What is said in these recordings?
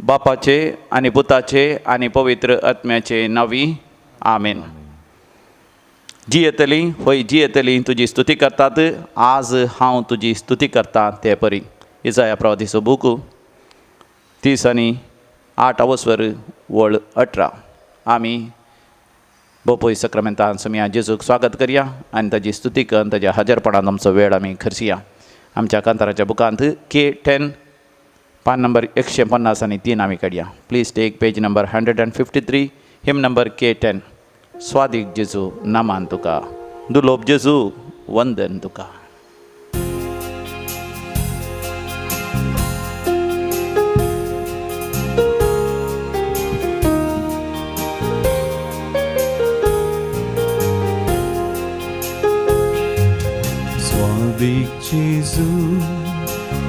बापाचे आणि पुताचे आणि पवित्र आत्म्याचे नावी आमेन. जी येतली होय जी येतली तुझी स्तुती करतात. आज हांव तुझी स्तुती करता ते परी. इसाया प्रवादीचो बूक 30 आणि 8 अवस्वर वळ 18. आमी बोपोय सक्रामेंतान सुमया जेजूक स्वागत करया आनी ताजी स्तुती करून ताज्या हजरपणान आमचो वेळ आमी खर्चिया. आमच्या कांताराच्या बुकांत K10 पान नंबर 150 आणि 3 आमी काडया. Please take page number 153 hymn number K10. स्वादीक जेजू नामान तुका, दुलोब जेजू वंदन तुका. स्वादिक जेजू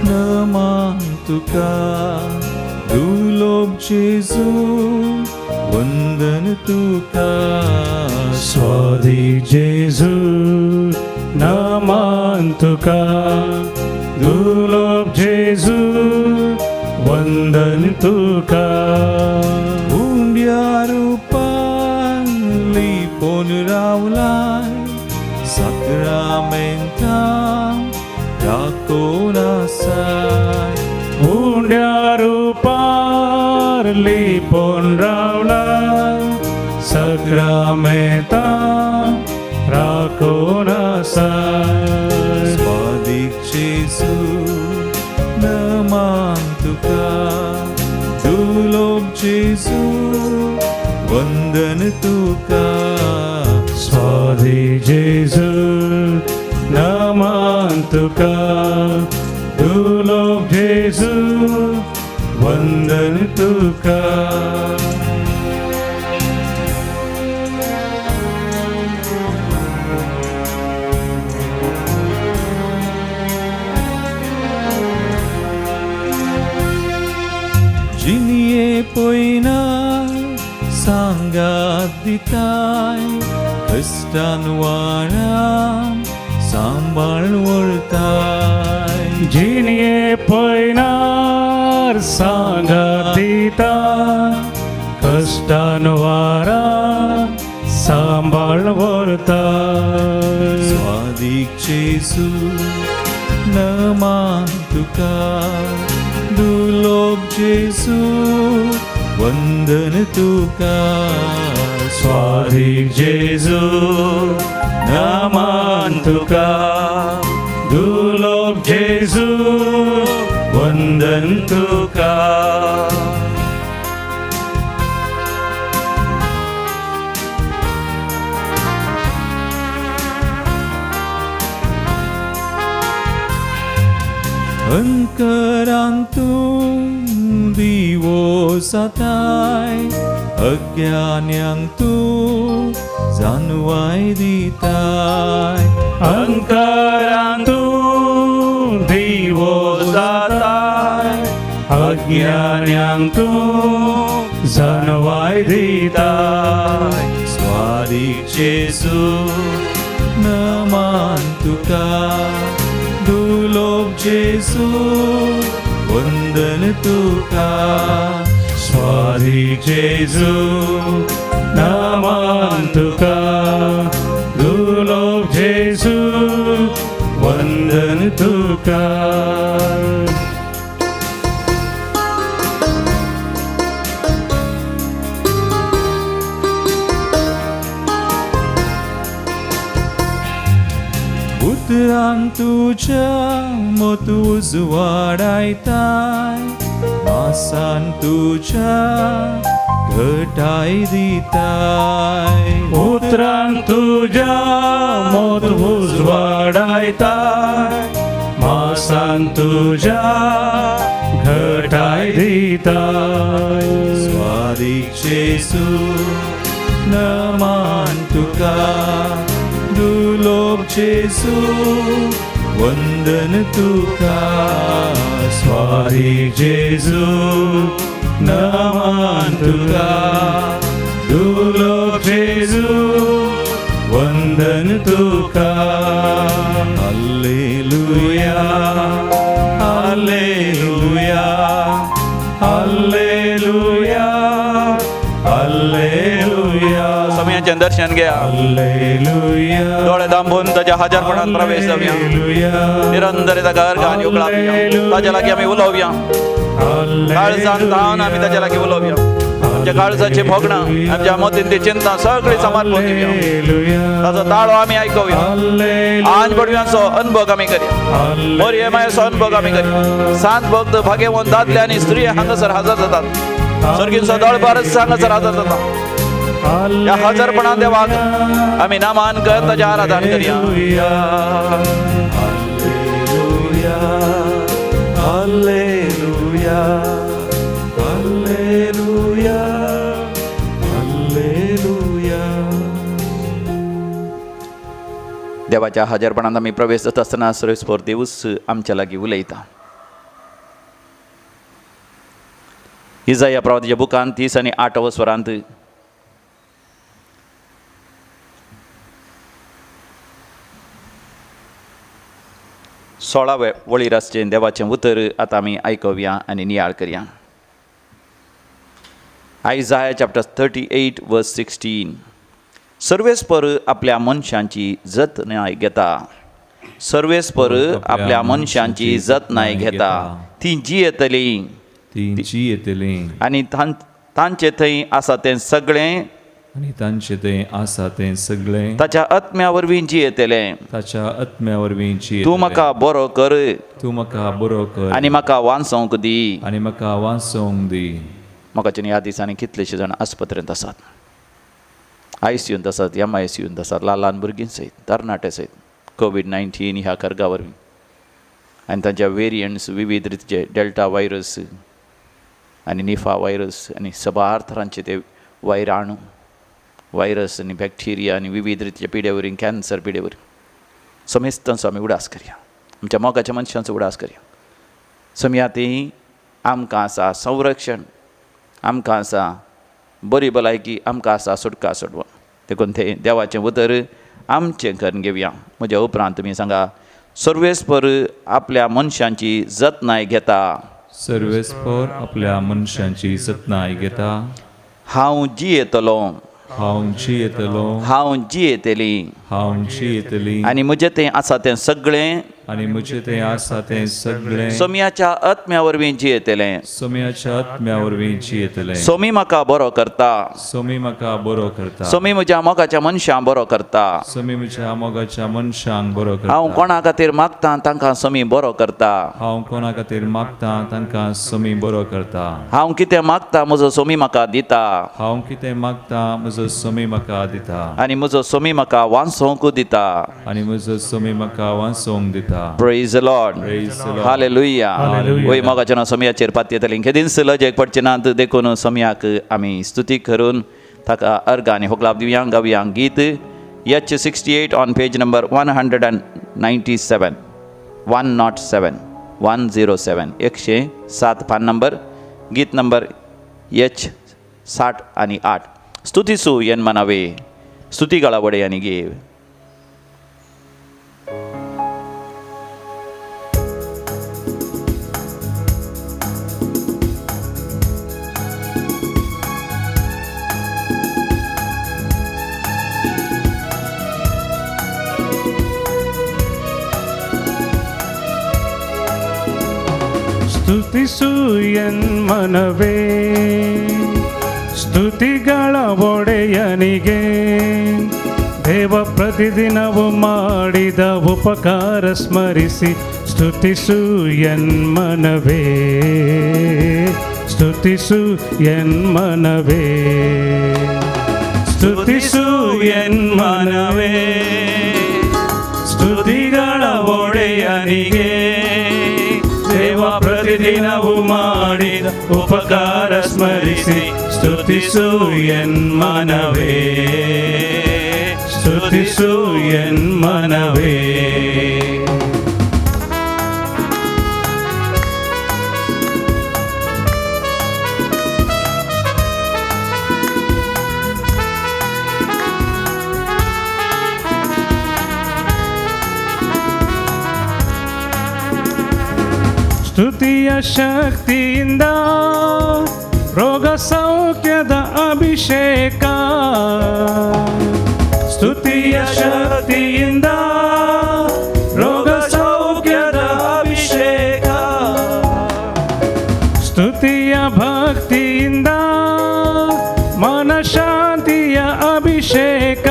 नामान तुका, दुलोब जेजू वंदन तुका. स्वादिक जेजू नामान तुका, दुलोब जेजू वंदन तुका. उंड्या रूपान लिपोन रावलाय, साक्रामेंतान राखून आसाय. उंड्या रूपार लिपोन रावला, सक्रामेंता राखून आसाय. स्वादिक जेजू नामान तुका, दुलोब जेजू वंदन तुका. स्वादिक जेजू नामान तुका, दुलोब जेजू वंदन तुका. जिनिये पोयना सांगात दिताय, कष्टान वारान सांबाळ वळताय. जिनिये पैनार सांगात दिता, कष्टान वारा सांभाळ व्हरताय. स्वादिक जेजू नामान तुका, दुलोब जेजू वंदन तुका. स्वादिक जेजू नामान तुका, दुलोब जेजू वंदन तुका. अंकरांतून दिवो जाताय, अज्ञान्यांक तूं जाणवाय दिताय. अंतरांतून दिवो जाताय, अज्ञान्यांक तूं जाणवाय दिताय. स्वादिक जेजू नामान तुका, दुलोब जेजू वंदन तुका. स्वादिक जेजू नामान तुका, दुलोब जेजू वंदन तुका. उतरान तुझ्या मोत उजवाडायताय, मासान तुझ्या घटाय दिताय. उतरान तुझ्या मोत उजवाडायताय, मासान तुझ्या घटाय दिताय. स्वादिक जेजू नामान तुका, दुलोब जेजू वंदन तुका. स्वादिक जेजू नामान तुका, दुलोब जेजू वंदन तुका. हालेलुया हालेलुया हालेलुया. दर्शन घ्या. हालेलुया डोळे दांबून त्याच्या हजारपणात प्रवेश जाऊया. निरंतर त्याचा घर घाण उकळा त्याच्या लागी आम्ही उलवूया. काळजान धावून आम्ही त्याच्या लागी उलवूया. आमच्या काळजाची भोगणं, आमच्या मोतींची चिंता सगळी समर्पण दिव्या. त्याचा ताळो आम्ही ऐकूया. आज बडव्यांचो अनुभव आम्ही करूया. मोरये मायेचो अनुभव आम्ही करूया. सांत भक्त भाग्यवान दादले आणि स्त्री हांगासर हजर जातात. सर्गींचो दळबारच हांगासर हजर जाता. या हजरपणा देवाक आम्ही नामान करत त्याचे आराधन करूया. हालेलुया हालेलुया हालेलुया. देवाच्या हजरपणात आम्ही प्रवेश जात असताना सर्वेस्पर देवूस आमच्या लागी उलयता. इजाया प्रवादीच्या बुकांत 30 आणि 8 स्वरांत सोळावे वळीर आसचें देवाचें उतर आतां आमी आयकुया आनी नियाळ करया. आयजाया चॅप्टर 38 वर्स 16. सर्वेस्पर आपल्या मनशांची जतनाय घेता. सर्वेस्पर आपल्या मनशांची जतनाय घेता. ती जियेतली तींची येतली आनी तांचे थंय आसा तें सगळें आणि तांचे ते आसा ते सगळे ताच्या आत्म्या वरवीं जियेतलें. ताच्या आत्म्या वरवीं तूं म्हाका बरो कर तूं म्हाका बरो कर आनी म्हाका वांसोंक दी. आनी म्हाका वांसोंक दी. म्हाका ह्या दिसांनी कितलेशे जाण आस्पत्रेंत आसात, ICUंत आसात, MICUंत आसात, ल्हान भुरगीं सयत, तरणाटे सयत, COVID-19 ह्या कर्गा वरवीं आनी तांच्या वेरियंट्स विविध रितीचे डेल्टा व्हायरस आनी निफा व्हायरस आनी सबार तरांचे ते वैराणू व्हायरस आनी बॅक्टेरिया आनी विविध रितीच्या पिडे वरवीं कॅन्सर पिडे वरवीं समेस्तांचो आमी उडास करया. आमच्या मोगाच्या मनशांचो उडास करया. समया ती आमकां आसा संरक्षण, आमकां आसा बरी भलायकी, आमकां आसा सुटका सोडवण. देखून ते देवाचें उतर आमचें करून घेवया. म्हज्या उपरांत तुमी सांगा. सर्वेस्पर आपल्या मनशांची जतनाय घेता. सर्वेस्पर आपल्या मनशांची जतनाय घेता. हांव जियेतलो, हांव जियेतलो, हांव जियेतली हांव जियेतली आनी म्हजें तें आसा तें सगळें आनी म्हजें तें आसा तें सगळें सोम्याच्या आत्म्या वरवीं जियेतलें. सोम्याच्या आत्म्या वरवीं जियेतलें. सोमी म्हाका बरो करता. सोमी म्हाका बरो करता. सोमी म्हज्या मोगाच्या मनशां बरो करता. सोमी म्हज्या मोगाच्या मनशांक बरो हांव करता. कोणा खातीर मागता तांकां सोमी बरो करता. हांव कोणा खातीर मागता तांकां सोमी बरो करता. हांव कितें मागता म्हजो सोमी म्हाका दिता हांव कितें मागता म्हजो सोमी म्हाका दिता. आनी म्हजो सोमी म्हाका वांसोंक दिता. आनी म्हजो सोमी म्हाका वांसोंक दिता. Praise the Lord. Praise the Lord. Hallelujah. Hallelujah. वय मोगाच्या सोमयाचेर पातयेतली खेदीन लजेक पडचे नात देखून सोमयाक आमी स्तुती करून ताका अर्घ आनी होकलाप दिवया. गावया गीत H68 ऑन पेज नंबर 197 107 107 107 पान नंबर गीत नंबर H60 आणि 8. स्तुतीसू येन मनावे स्तुती गळावडे आणि गेव. ಸ್ತುತಿಸುಯನ್ ಮನವೇ ಸ್ತುತಿಗಳ ಒಡೆಯನಿಗೆ ದೇವ ಪ್ರತಿದಿನವು ಮಾಡಿದ ಉಪಕಾರ ಸ್ಮರಿಸಿ ಸ್ತುತಿಸು ಎನ್ಮನವೇ ಸ್ತುತಿಸು ಎನ್ಮನವೇ ಸ್ತುತಿಸು ಎನ್ಮನವೇ ಸ್ತುತಿಗಳ ಒಡೆಯನಿಗೆ ದೇವ ಪ್ರತಿದಿನವು ಮಾಡಿದ ಉಪಕಾರ ಸ್ಮರಿಸಿ ಸ್ತುತಿಸು ಎನ್ಮನವೇ ಸ್ತುತಿಸು ಎನ್ಮನವೇ ಸ್ತುತಿಯ ಶಕ್ತಿಯಿಂದ ರೋಗ ಸೌಖ್ಯದ ಅಭಿಷೇಕ ಶಕ್ತಿಯಿಂದ ರೋಗ ಸೌಖ್ಯದ ಅಭಿಷೇಕ. ಸ್ತುತಿಯ ಭಕ್ತಿಯಿಂದ ಮನಶಾಂತಿಯ ಅಭಿಷೇಕ.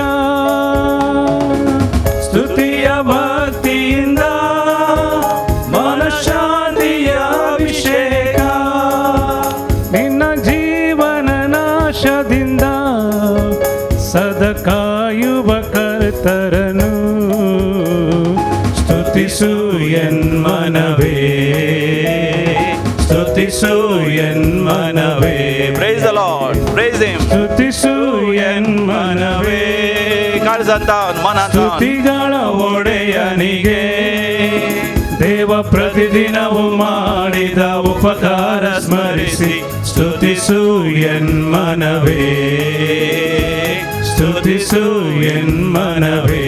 ಸ್ತುತಿಯ ಭಕ್ತಿಯಿಂದ ಮನಶಾಂತಿಯ ಅಭಿಷೇಕ. ನಿನ್ನ ಜೀವನ ನಾಶದಿಂದ ಸದಕಾಯುವ ಕರ್ತರನು ಸ್ತುತಿಸು ಎನ್ಮನವೇ, ಸ್ತುತಿಸು ಎನ್ಮನವೇ. Praise the Lord. Praise Him. ಸ್ತುತಿಸು ಎನ್ಮನವೇ. ಕಾಣಿಸಂತಾನ್ ಮನತಾನ್. ಸ್ತುತಿಗಳ ಒಡೆಯನಿಗೆ ದೇವ ಪ್ರತಿದಿನವು ಮಾಡಿದ ಉಪಕಾರ ಸ್ಮರಿಸಿ ಸ್ತುತಿಸು ಎನ್ಮನವೇ, ಸ್ತುತಿಸು ಎನ್ಮನವೇ.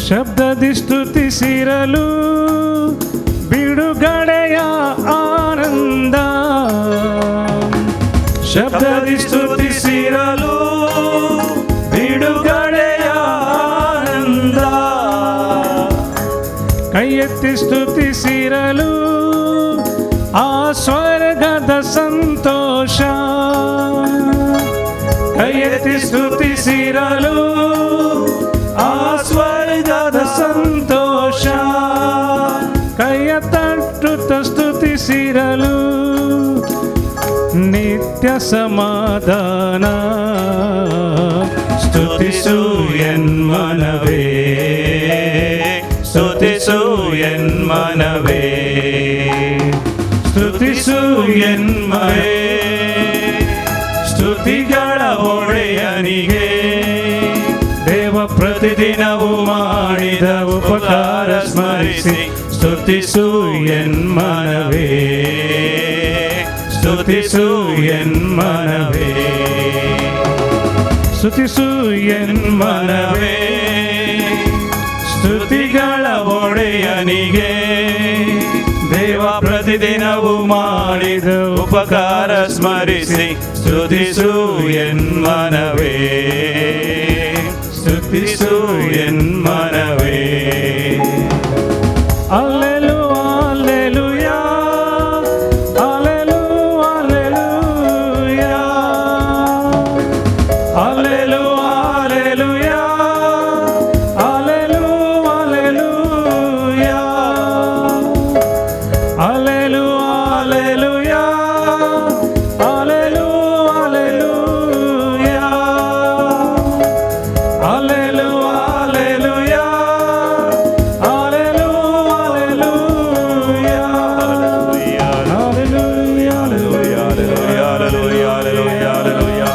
ಶಬ್ದದಿ ಸ್ತುತಿಸಿರಲು ಬಿಡುಗಡೆಯ ಆನಂದ. ಶಬ್ದದಿ ಸ್ತುತಿಸಿರಲು ಬಿಡುಗಡೆಯ ಆನಂದ. ಕೈ ಎತ್ತಿ ಸ್ತುತಿಸಿರಲು ಆ ಸ್ವರ್ಗದ ಸಂತೋಷ. ಕೈ ಎತ್ತಿ ಸ್ತುತಿಸಿರಲು ಆ ಸ್ವರ್ಗದ ಸಂತೋಷ. ಕೈಯ ತಟ್ಟುತ್ತ ಸ್ತುತಿಸಿರಲು ನಿತ್ಯ ಸಮಾಧಾನ. ಸ್ತುತಿಸು ಎನ್ಮನವೇ, ಸ್ತುತಿಸು ಎನ್ಮನವೇ, ಸ್ತುತಿಸು ಎನ್ಮವೇ. ಸ್ತುತಿಗಳ ಒಡೆಯನಿಗೆ ದೇವ ಪ್ರತಿದಿನವು ಮಾಡಿದ ಉಪಕಾರ ಸ್ಮರಿಸಿ ಸ್ತುತಿಸು ಎನ್ಮನವೇ, ಸ್ತುತಿಸು ಎನ್ಮನವೇ, ಸ್ತುತಿಸು ಎನ್ಮನವೇ. ಸ್ತುತಿಗಳ ಒಡೆಯನಿಗೆ ದೇವ ಪ್ರತಿದಿನವು ಮಾಡಿದ ಉಪಕಾರ ಸ್ಮರಿಸಿ ಸ್ತುತಿಸು ಎನ್ಮನವೇ, ಸ್ತುತಿಸು ಎನ್ಮನವೇ. ಅಲ್ಲೆಲು ಅಲ್ಲೆಲುಯಾ, ಅಲ್ಲೆಲು ಅಲ್ಲೆಲುಯಾ, ಅಲ್ಲೆಲು ಅಲ್ಲೆಲುಯಾ, ಅಲ್ಲೆಲು ಅಲ್ಲೆಲುಯಾ, ಅಲ್ಲೆಲು ಅಲ್ಲೆಲುಯಾ, ಅಲ್ಲೆಲು ಅಲ್ಲೆಲುಯಾ, ಅಲ್ಲೆಲು ಅಲ್ಲೆಲುಯಾ, ಅಲ್ಲೆಲು ಅಲ್ಲೆಲುಯಾ,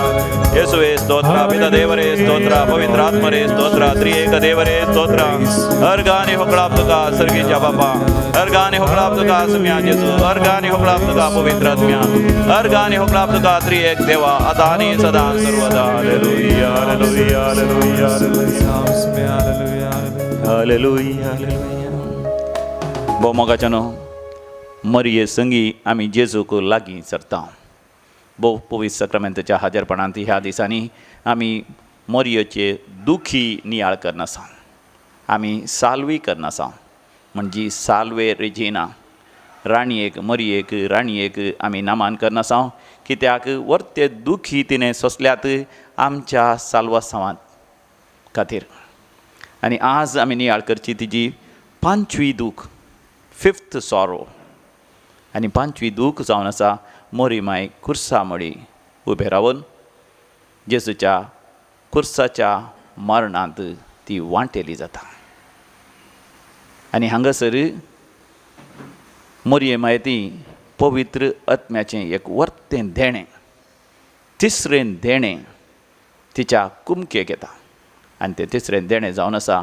ಯೇಸುವೇ ಸ್ತೋತ್ರ, ಪಿತ ದೇವರೇ ಸ್ತೋತ್ರ, ಪವಿತ್ರಾತ್ಮರೇ ಸ್ತೋತ್ರ, ತ್ರಿಯೇಕ ದೇವರೇ ಸ್ತೋತ್ರ. हर गाने हो कलाप का स्वर्गीय बाबा, हर गाने हो कलाप का आसमिया यीशु, हर गाने हो कलाप का पवित्र आत्मा, हर गाने हो कलाप का त्रिएक देवा अदानी सदा सर्वदा. हालेलुया हालेलुया हालेलुया हालेलुया हालेलुया. मोगाच्यानो मरिये संगी आम्ही जेजूक लागीं सरता. भोव पवित्र सक्रामेंताच्या हाजरपणांत ह्या दिसांनी आमी मोरयेचे दुखी नियाळ करना आसा. आमी साल्वी करना आसा. म्हणजे साल्वे रेजिना राणयेक, मरियेक, राणयेक आमी नामान करना आसा. कित्याक वर्ते दुखी तिणें सोंसल्यात आमच्या साल्वासांवां खातीर. आनी आज आमी नियाळ करची तिजी 5वी दूख, 5th सॉरो. आनी 5वी दूख जावन आसा मोरीमाय खुर्सा मळी उबे रावन जेजूच्या खुर्साच्या मरणांत ती वांटेली जाता. आनी हांगासर मोरयेमाय ती पवित्र आत्म्याचें एक वर्तें देणें, तिसरें देणें तिच्या कुमकेक येता. आनी तें तिसरें देणें जावन आसा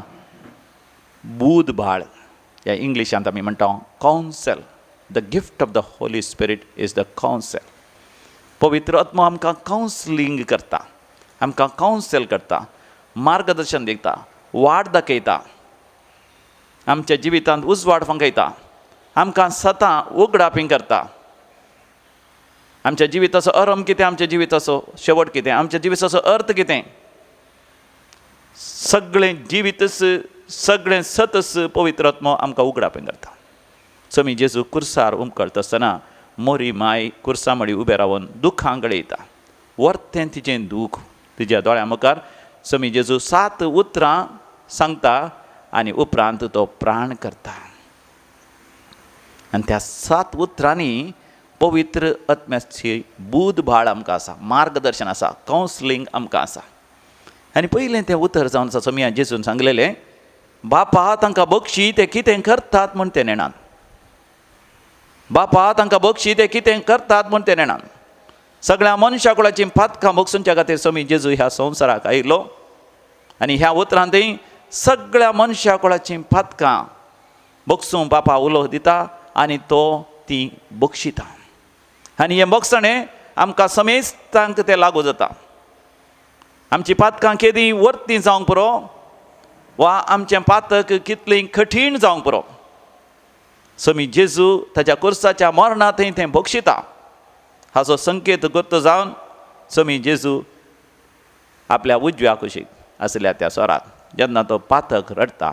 बूद भाळ. ह्या इंग्लिशांत आमी म्हणटा counsel. The gift of the Holy Spirit is the counsel. पवित्र आत्मा आमकां कावन्सलिंग करता, आमकां कावन्सल करता, मार्गदर्शन दिता, वाट दाखयता, आमच्या जिवितांत उजवाड फंकयता, आमकां सदां उगडापी करता. आमच्या जिविताचो अरम कितें, आमच्या जिविताचो शेवट कितें, आमच्या जिविताचो अर्थ कितें, सगळें जिवितस सगळें सतस पवित्र आत्मो आमकां उगडापी करता. स्वामी जेजू कुर्सार उमकळटा आसतना मोरी माय कुर्सा मळी उबे रावन दुखां गळयता. वर्तें तिचें दूख तिच्या दोळ्या मुखार स्वामी जेजू 7 उतरां सांगता आनी उपरांत तो प्राण करता. आनी त्या 7 उतरांनी पवित्र आत्म्याची बूद भाळ आमकां आसा, मार्गदर्शन आसा, कावन्सलिंग आमकां आसा. आनी पयलें तें उतर जावन आसा स्वामी जेजून सांगलेलें, बापा तांकां बक्षी ते कितें करतात म्हूण ते नेणान. बापा तांकां बक्षी ते कितें करतात म्हूण ते नेणान. सगळ्या मनशा कुळाची पातकां बगसूंच्या खातीर स्वामी जेजू ह्या संवसाराक आयिल्लो आनी ह्या उतरांतय सगळ्या मनशा कुळाची पातकां बगसूंक बापा उलो दिता आनी तो ती बक्षिता. आनी हें बगसणें आमकां समेस्तांक तें लागू जाता. आमची पातकां केदी वर्ती जावंक पुरो वा आमचें पातक कितलीं कठीण जावंक पुरो, स्वामी जेजू ताच्या कुर्साच्या मरणांतय तें बक्षिता. हाचो संकेत करतो जावन स्वामी जेजू आपल्या उजव्या कुशीक आसल्या त्या स्वराक जेन्ना तो पातक रडटा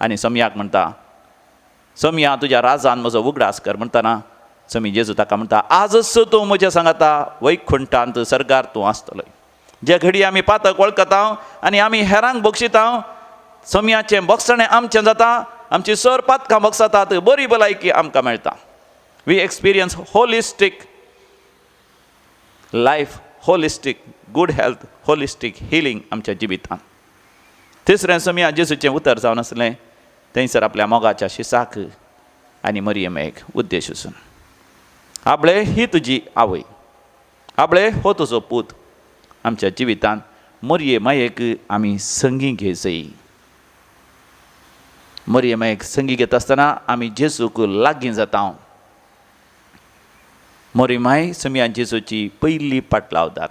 आनी सम्याक म्हणटा, सम्या तुज्या राजान म्हजो उगडास कर म्हणटना स्वामी जेजू ताका म्हणटा, आजच तूं म्हज्या सांगाता वैकुंठांत सर्गार तूं आसतलो. जे घडी आमी पातक वळखता आनी आमी हेरांक बक्षिता, सम्याचें बगसणें आमचें जाता, आमची सर पातकां बगसतात, बरी भलायकी आमकां मेळटा. We experience holistic life, holistic good health, holistic healing आमच्या जिवितांत. तिसरें स्वामी जेजूचें उतर जावन आसलें थंयसर आपल्या मोगाच्या शिसाक आनी मरियमेक उद्देशून, आपले ही तुजी आवय, आपले हो तुजो पूत. आमच्या जिवितांत मरियमेक आमी संगी घेजय. मरियमेक संगी घेता आसतना आमी जेजूक लागीं जाता. मरियमाय स्वामी जेजूची पयली पाटलावदार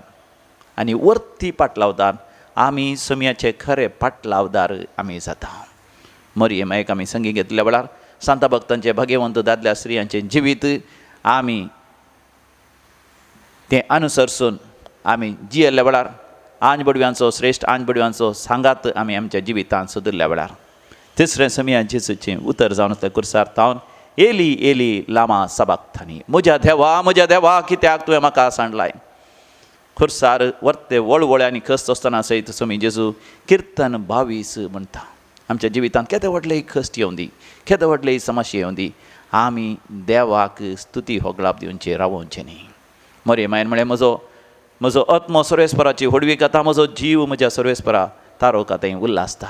आनी वर्ती पाटलावदार. आमी स्वाम्याचे खरे पाटलावदार आमी जाता. मरियमेक आमी संगी घेतल्या वेळार सांत भक्तांचे भाग्यवंत दादल्या स्त्रियांचें जिवीत आमी तें अनुसरसून आमी जियेल्ल्या वेळार आंजबडव्यांचो श्रेश्ठ आंजबडव्यांचो सांगात आमी आमच्या जिवितांत सुदरल्या वेळार तिसरें स्वामी जेजूचें उतर जावन त्या कुर्सार तावन एली एली लामा सबक्तानी, म्हज्या देवा कित्याक तुवें म्हाका सांडलाय. खुर्सार वर्ते वळवळ्यांनी खस्त आसतना सयत स्वामी जेजू किर्तन 22 म्हणटा. आमच्या जिवितांत केदे व्हडले खस्ट येवं दी, केदे व्हडले समस्या येवं दी, आमी देवाक स्तुती होगळाप दिवचे रावोवचें न्ही. मरियमायन म्हळें, म्हजो आत्मो सर्वेस्पराची होडवी खाता, म्हजो जीव म्हज्या सर्वेस्परा तारो खाताय उल्हासता.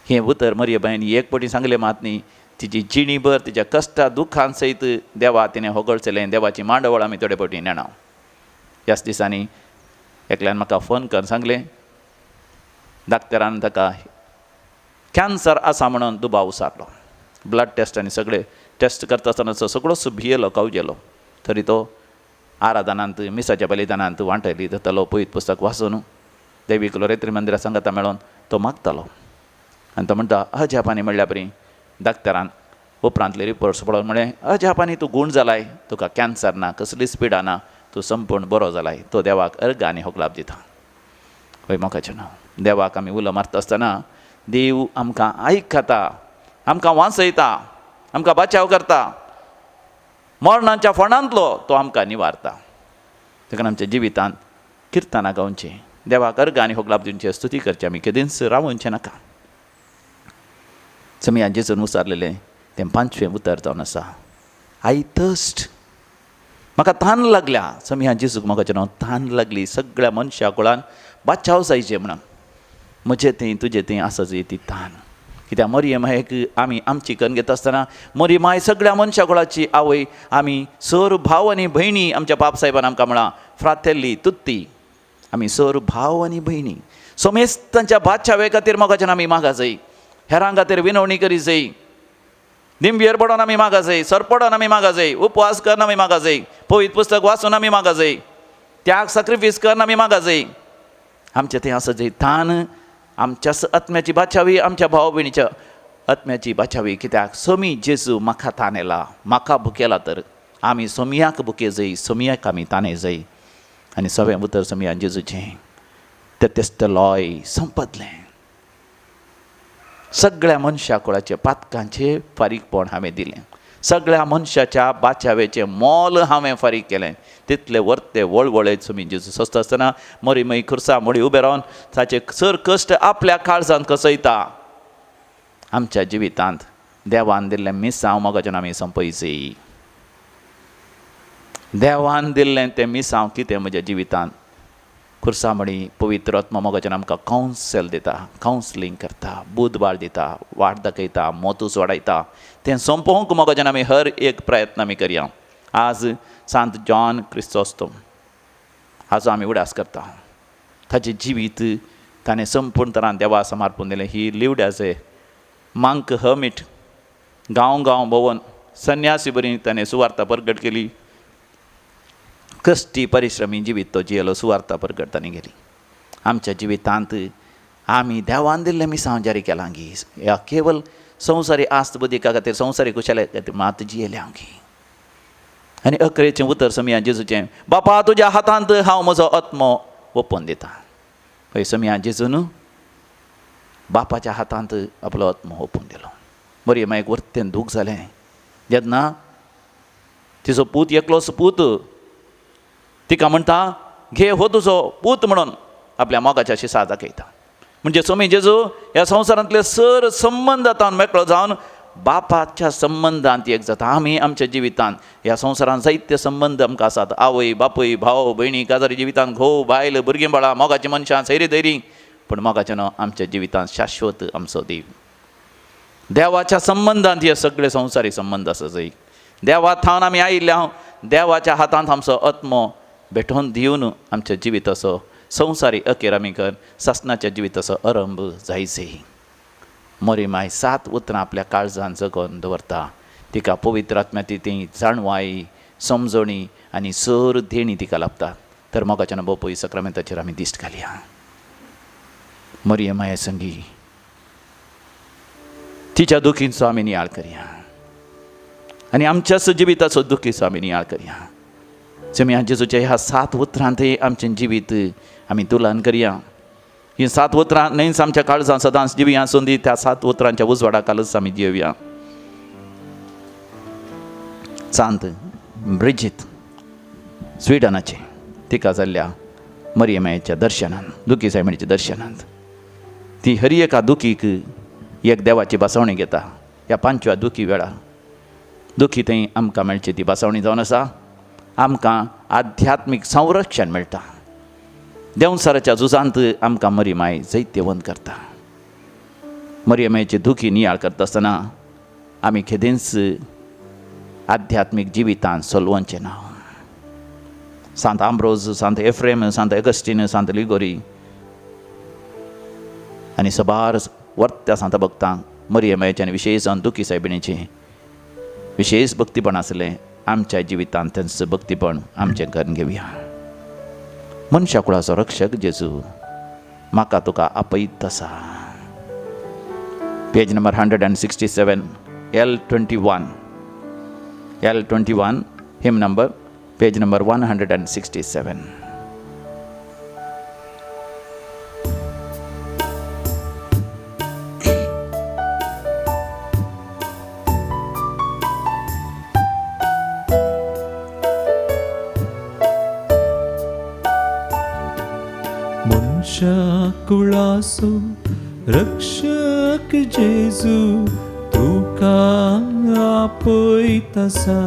हें उतर मरियमायन एक पटी सांगलें मात न्ही, तिची जिणीभर तिच्या कश्टा दुखान सयत देवा तिणें होगळचलें. देवाची मांडवळ आमी थोडे पटी नेणा. ह्याच दिसांनी एकल्यान म्हाका फोन करून सांगलें, डाक्टरान ताका कॅन्सर आसा म्हणून दुबाव उसारलो. ब्लड टेस्ट आनी सगळे टेस्ट करता आसतनाचो सगळोच भियेलो कावजेलो. तरी तो आराधनांत मिसाच्या बलिदानांत वांटयली जातालो. पयत पुस्तक वाचून दैवीक लोरेत्री मंदिरा सांगाता मेळोन तो मागतालो. आनी तो म्हणटा, अजापानी म्हणल्या परी डाक्टरान उपरांतले रिपोर्ट्स पळोवन म्हळें, अजापानी तूं गूण जालाय, तुका कॅन्सर ना, कसलीच पिडा ना, तूं संपूर्ण बरो जालाय. तो देवाक अर्घ आनी होगलाप दिता. हय मोगाचें नांव. देवाक आमी उलो मारता आसतना देव आमकां आयकता, आमकां वांसयता, आमकां बचाव करता. मरणाच्या फोंडांतलो तो आमकां निवारता. देखून आमच्या जिवितांत किर्तनां गावचें, देवाक अर्घ आनी होगलाप दिवचें, स्तुती करचें आमी केदींच रावोवचें नाका. स्वामी जेजून उसारलेलें तें 5वें उतर जावन आसा, आय थर्स्ट. म्हाका तान लागल्या. स्वामी जेजूक म्हाका नांव तान लागली. सगळ्या मनशा कुळान बचाव जायचें म्हणून म्हजें तें तुजें तें आसा जी ती तान. कित्याक मरियमायेक आमी आमची कन्न घेता आसतना मरियमाय सगळ्या मनशा कुळाची आवय. आमी सर भाव आनी भयणी, आमच्या बाप साहेबान आमकां म्हणला फ्रातेल्ली तुत्ती. आमी सर भाव आनी भयणी समेस्तांच्या बादशावे खातीर मोगाच्यान आमी मागा जाय. हेरां खातीर विनवणी करी जाय. दिंबेर पडोन आमी मागा जाय, सरपडोन आमी मागा जाय, उपवास करून आमी मागा जाय, पवित्र पुस्तक वाचून आमी मागा जाय, त्याग सॅक्रिफीस करून आमी मागा जाय. आमच्या थंय आसा जंय तान आमच्या आत्म्याची बाचावी, आमच्या भाव भयणीच्या आत्म्याची बाचावी. कित्याक सोमी जेजू म्हाका ताणेला, म्हाका भुकेला तर आमी सोमयाक भुके जाय, सोमयाक आमी ताणे जाय. आनी सगळें उतर सोमयान जेजूचें तें तेस्त लॉय संपतलें. सगळ्या मनशा कुळाचे पातकांचे फारीकपण हांवें दिलें. सगळ्या मनशाच्या बाचावेचें मोल हांवें फारीक केलें. तितले वर्ते वळवळेत सोमी जेजू सस्त आसतना मरी मई खुर्सा मोडी उबे रावन ताचे सर कश्ट आपल्या काळजांत कसयता. आमच्या जिवितांत देवान दिल्लें मिसांव मोगाचें आमी संपयचें. देवान दिल्लें तें मिसांव कितें म्हज्या जिवितांत. खुर्सामणी पवित्र आत्मा मोगाचें आमकां कावन्सल दिता, कावन्सलिंग करता, बुधबार दिता, वाट दाखयता, मोतूस वाडयता. तें संपोवंक मोगाचें आमी हर एक प्रयत्न आमी करया. आज सांत जॉन क्रिस्तोस्तोम हाचो आमी उडास करता. ताचें जिवीत ताणें संपूर्ण तरान देवा समर्पून दिलें. He lived as a monk hermit. गांव गांव भोंवन संन्यासी बरी ताणें सुवार्ता प्रगट केली. कश्टी परिश्रमी जिवीत तो जियेलो, सुवार्ता प्रगट ताणें गेली. आमच्या जिवितांत आमी देवान दिल्लें मिसांव जारी केलां गी. ह्या केवल संवसारी आस्त बुद्दिका खातीर, संवसारी कुशले खातीर मात जियेल्या गी. आनी अकरेचें उतर सोमया जेजूचें, बापा तुज्या हातांत हांव म्हजो आत्मो ओपून दितां. हय, सोमया जेजून बापाच्या हातांत आपलो आत्मो ओपून दिलो. मरी मागीर वर्तेन दूख जालें जेन्ना तिचो पूत एकलोच पूत तिका म्हणटा घे हो तुजो पूत म्हणून आपल्या मोगाच्या शिसा दाखयता. म्हणजे सोमी जेजू ह्या संवसारांतले सर संबंद आतां मेकळो जावन बापाच्या संबंदांत एक जाता. आमी आमच्या जिवितांत ह्या संवसारांत जायते संबंद आमकां आसात. आवय बापूय, भाव भयणी, काजारी जिवितांत घोव बायल, भुरगीं बाळां, मोगाचीं मनशां, सैरी धैरी. पूण मोगाचें न्हू, आमच्या जिवितांत शाश्वत आमचो देव. देवाच्या संबंदांत हे सगळे संवसारी संबंद आसा जंय देवा थावन आमी आयिल्ल्या देवाच्या हातांत आमचो आत्मो भेटोवन दिवन आमच्या जिविताचो संवसारी अखेर आमी कर सासणाच्या जिविताचो आरंभ जायचे. मोरी माय 7 उतरां आपल्या काळजांत जगोवन दवरता. तिका पवित्र आत्म्याची ती जाणवाई, समजणी आनी सर देणी तिका लाभतात. तर मोगाच्या बोपय सक्रामेंताचेर आमी दिश्ट घालया. मोरये माये संगी तिच्या दुखींचो आमी नियाळ करया आनी आमच्याच जिविताचो दुखीचो आमी नियाळ करया. सोमया जेजूच्या ह्या 7 उतरांत आमचें जिवीत आमी तुलन करया. ही 7 उतरां न्हयच आमच्या काळजांत सदांच जिवया सोंदी त्या 7 उतरांच्या उजवाडा खालच आमी जियेवया. सांत ब्रिजित स्विडनाचे तिका जाल्ल्या मरिये मायेच्या दर्शनांत, दुखी सायमणीच्या दर्शनांत ती हर एका दुखीक एक देवाची बासवणी घेता. ह्या 5व्या दुखी वेळा दुखी थंय आमकां मेळची ती बासवणी जावन आसा. आमकां आध्यात्मीक संरक्षण मेळटा. देंवसाराच्या झुजांत आमकां मरी माय जैत्य वंद करता. मरिये मायेची दुखी नियाळ करता आसतना आमी केदेंच आध्यात्मीक जिवितांत सोलवचें ना. सांत आंब्रोज, सांत एफ्रेम, सांत एगस्टीन, सांत लिगोरी आनी सबार वर्त्या सांत भक्तांक मरिये मायेचे आनी विशेश दुखी सायबिणीचें विशेष भक्तीपण आसलें. आमच्या जिवितांत तेंच भक्तीपण आमचें करून घेवया. मनशा कुळाचो रक्षक जेजू म्हाका तुका आपयत आसा. पेज नंबर 167 L21 हिम नंबर पेज नंबर 167. मनशा कुळाचो रक्षक जेजू तुका आपयत आसा.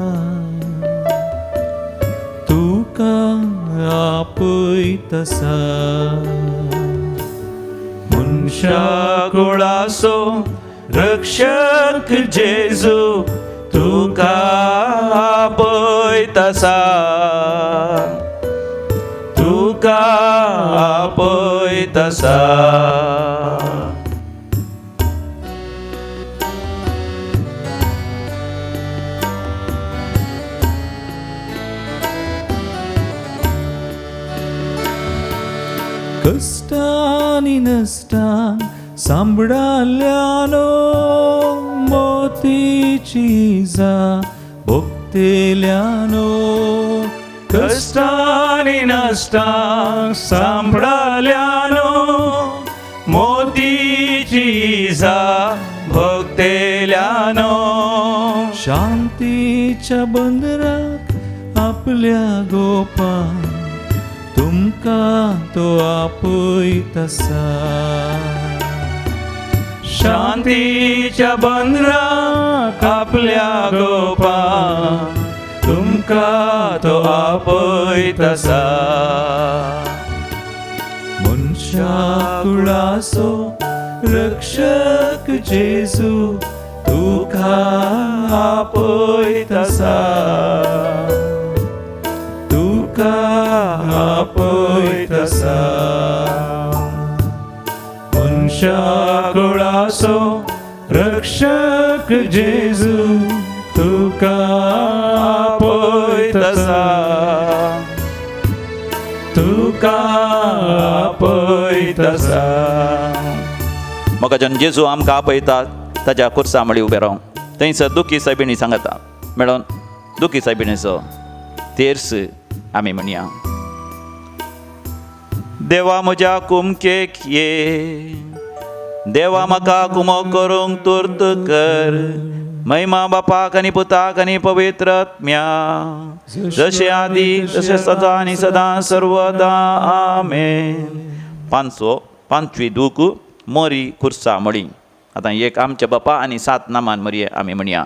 तुका आपयत आसा. मनशा कुळाचो रक्षक जेजू तुका आपयत आसा. तुका आपयत आसा. कष्टा आनी नसतां सांबाळल्यानो मोतीची इजा भोगतेल्यानो कष्टानी नष्टा सांभाळल्यानो मोतीची इजा भोगतेल्यानो शांतीच्या बंदराक आपल्या गोपान तुमकां तो आपयतसा शांतीच्या बंदराक आपल्या गोपा तुमका तो आपयतसा मनशा कुळासो रक्षक जेजू तुका आपयतसा तुका आपयतसा मनशा कुळासो रक्षक जेजू तुका आपयतसा तुका आपयतसा म्हाका जेजू आमकां आपयता ताच्या खुर्सा मळी उबे रावूं थंयसर दुखी सायबिणी सांगता मेळोन दुखी सायबिणीचो तेर्स आमी म्हणया. देवा म्हज्या कुमकेक ये, देवा म्हाका कुमो करूंक तुर्त कर. महिमा बापाक आनी पुताक आनी पवित्र आत्म्या जशे आदी तशे सदा आनी सदां सर्वदा आमेन. पांचवी दूख मोरी खुर्सा मळी. आतां एक आमच्या बापा आनी 7 नामान मरये आमी म्हणया.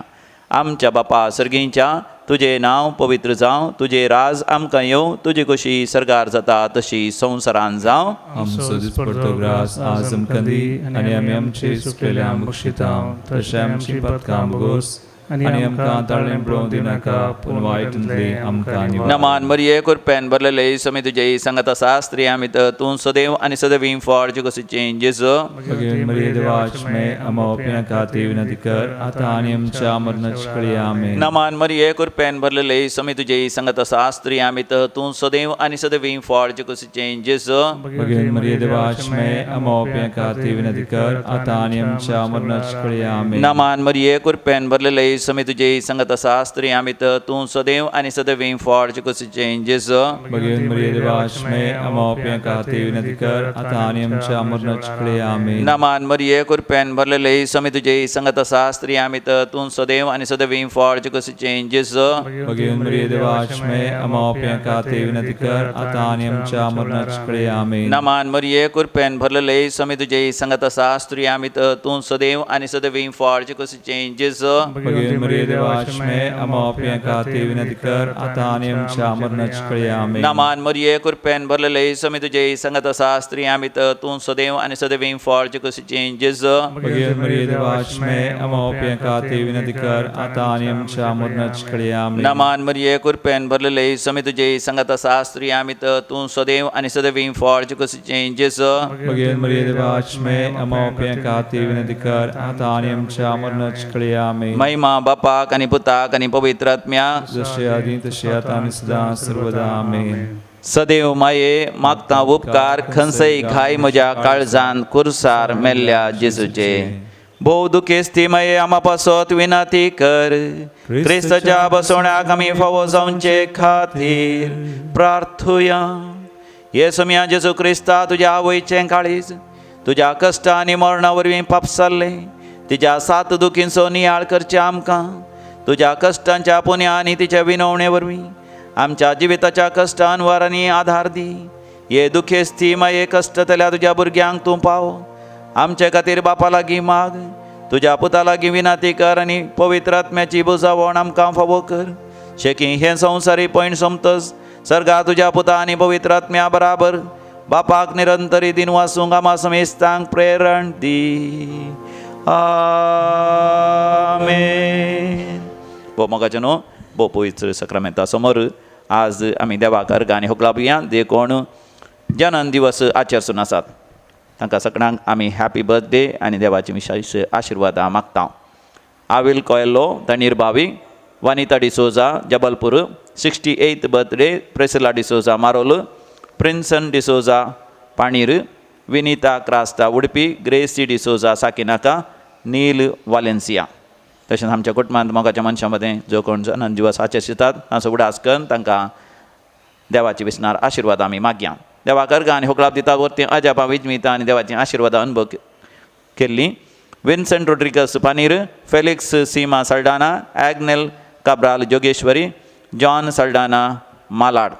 आमच्या बापा सर्गींच्या तुजें नांव पवित्र जावं, तुजें राज आमकां येवं, तुजी कशी सर्गार जाता तशी संवसारांत जावं. आमचो दिसपडटो ग्रास आज आमकां दी आनी आमी आमचे चुकलेल्यांक बक्षितांव तशें आमची पथकां बोगोस आनी आमकां ताळ्ळें पळोवंक दिनाका पूण वायटांतली आमकां निवार. नमान मरये कृपेन भरलेले समी तुजे सांगता शास्त्री आमी तर तूं सदैव आनी सदैव फॉर जगसीचें जेजू भगवान मरिये देवाचमे अमावप्या खातीर विनंती कर आतां आनी आमच्या मरणाचे कळी आमेन. नमान मरये कृपेन भरलेले समी तुजे सांगता शास्त्री आमी तर तूं सदैव आनी सदैव फॉर जगसीचें जेजू भगवान मरिये देवाचमे अमावप्या खातीर विनंती कर आतां आनी आमच्या मरणाचे कळी आमेन. नमान मरये कृपेन भरलेले समी तुजे सांगता शास्त्री आमी तर तूं सदैव आनी सदैव फॉर जगसीचें जेजू भगवान मरिये देवाचमे अमावप्या खातीर विनंती कर आतां आनी आमच्या मरणाचे कळी आमेन. नमान मरये कृपेन भरलेले समी तुजे सांगता शास्त्री आमी तर तूं सदैव आनी सदैव फॉर जगसीचें जेजू भगवान मरिये देवाचमे अमावप्या खातीर विनंती कर आतां आनी आमच्या मरणाचे कळी आमेन. नमान मरये कृपेन भरलेले समी तुजे सांगता शास्त्री आमी तर तूं सदैव आनी सदैव फॉर जगसीचें जेजू भगवान मरिये देवाचमे अमावप्या खातीर विनंती कर आतां आनी आमच्या मरणाचे कळी आमेन. नमान मरये कृपेन भरलेले समी तुजे सांगता शास्त्री आमी तर तूं सदैव आनी सदैव फॉर जगसीचें जेजू भगवान मरिये देवाचमे अमावप्या खातीर विनंती कर आतां आनी आमच्या मरणाचे कळी आमेन. नमान मरये कृपेन भरलेले समी तुजे सांगता शास्त्री आमी तर तूं सदैव आनी सदैव फॉर जगसीचें जेजू भगवान मरिये देवाचमे अमावप्या खातीर विनंती कर आतां आनी आमच्या मरणाचे कळी आमेन. महिमा बापाक आनी पुताक आनी पवित्र आत्म्या जशे आदी तशे आतां आनी सदां सर्वदा आमेन. सदैव माये मागता उपकार खंयसय घाय म्हज्या काळजान कुर्सार मेल्ल्या जेजूचे. भोव दुखेस्ती माये आमा पासत विनंती कर. क्रिस्ताच्या बसवण्याक आमी फावो जावचे खातीर प्रार्थुया. हे समया जेजू क्रिस्ता तुज्या आवयचें काळीज तुज्या कश्ट आनी मरणा वरवीं पापसारले. तिच्या 7 दुखींचो नियाळ करचे आमकां. तुज्या कश्टांच्या पुण्या आनी तिच्या विनवणे वरवीं आमच्या जिविताच्या कश्टान वरांनी आधार दी. हे दुखेस्ती माये कश्टतल्या तुज्या भुरग्यांक तूं पाव. आमचे खातीर बापा लागीं माग. तुज्या पुता लागीं विनंती कर आनी पवित्र आत्म्याची बुजावण आमकां फावो कर. शेकी हे संवसारी पैण सोमतस सर्गा तुज्या पुता आनी पवित्र आत्म्या बराबर बापाक निरंतरी दिन वासूंक आमा समेस्तांक प्रेरण दी. आमेन. भो मोगाचे न्हू भो पवित्र सक्रामेंता समोर आज आमी देवाक अर्घ आनी होकला बिया जे कोण जनन दिवस आचरसून आसात तांकां सगळ्यांक आमी हॅपी बर्थडे आनी देवाची विशेश आशिर्वाद मागता. आविल कोयल्लो तणीर बावी, Vanita D'Souza Jabalpur 68th birthday, Priscilla D'Souza Marol, Prinson D'Souza Panir, Vinita Crasta Udupi, Gracy D'Souza Sakinaka, Neil Valencia. तशेंच आमच्या कुटुंबांत मोगाच्या मनशां मदें जो कोण जनान जिवास आचेशितात तांचो उडास करून तांकां देवाची विस्नार आशिर्वाद आमी मागया. देवाक अर्घ आनी होकळाप दिता वरती अजापा विजमिता आनी देवाची आशिर्वाद अनुभव केल्ली. विन्सेंट रोड्रिगस पानीर, फेलिक्स सीमा सल्डाना, ॲग्नेल काब्राल जोगेश्वरी, जॉन सल्डाना मालाड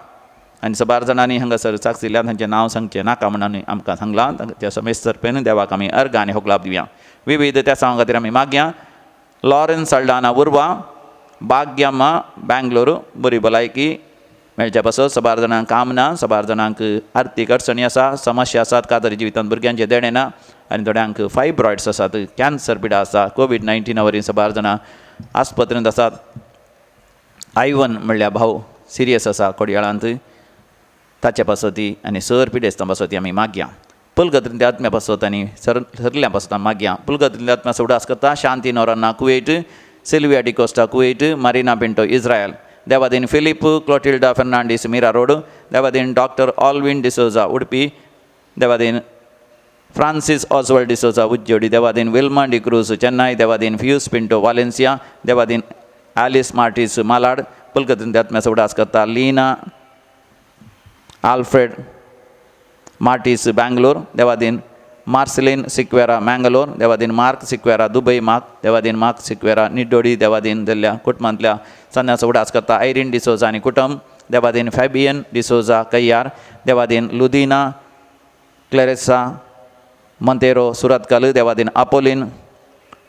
आनी सबार जाणांनी हांगासर साक्षिल्ल्या तांचें नांव सांगचें नाका म्हणून आमकां सांगलां. त्या समेस्तरपेन देवाक आमी अर्घ आनी होकळाप दिवया. विविध त्या सांगा खातीर आमी मागया. लॉरेन्स सल्डाना उर्वा, भाग्यम्मा बँगलोर बरी भलायकी मेळच्या पासत. सबार जाणांक काम ना, सबार जाणांक आर्थीक अडचणी आसा, समस्या आसात, कादरी जिवितांत भुरग्यांचे देणे ना आनी थोड्यांक फायब्रॉयड्स आसात, कॅन्सर पिडा आसा, कोवीड-19 वरी सबार जाणां आस्पत्रेंत आसात. आयवन म्हणल्यार भाऊ सिरियस आसा कोडयाळांत, ताचे पासती आनी सर पिडेस्तां पासती आमी मागया. पुलगत्रिंत्या आत्म्या पासत आनी सरल्या पासत आमी मागया. पुलगत्रिंत्या आत्म्या उडास करता Shanti Noronha Kuwait, Sylvia D'Costa Kuwait, Marina Pinto Israel. देवादीन फिलिप क्लोटिल्डा फेर्नांडीस मीरा रोड. देवादीन डॉक्टर ऑल्विन डिसोजा उडपी. देवादीन फ्रांसीस ऑस्वल्ड डिसोजा उज्जोडी. देवादीन विल्मा डिक्रूज चेन्नई. देवादीन फ्यूस पिंटो वालेन्सिया. देवादीन ॲलिस मार्टिस मालाड. पुलगत्रिंत्या आत्म्या उडास करता लीना आल्फ्रेड मार्टिस बँगलोर. देवादीन मार्सिलिन सिक्वेरा मँगलोर. देवादीन मार्क सिक्वेरा दुबय मार्क. देवादीन मार्क सिक्वेरा निड्डोडी. देवादीन दिल्ल्या कुटुंबांतल्या सन्याचो उडास करता आयरीन डिसोजा आनी कुटुंब. देवादीन फॅबियन डिसोजा कैयार. देवादीन लुदिना क्लेरेसा मंतेरो सुरतकल. देवादीन आपोलिन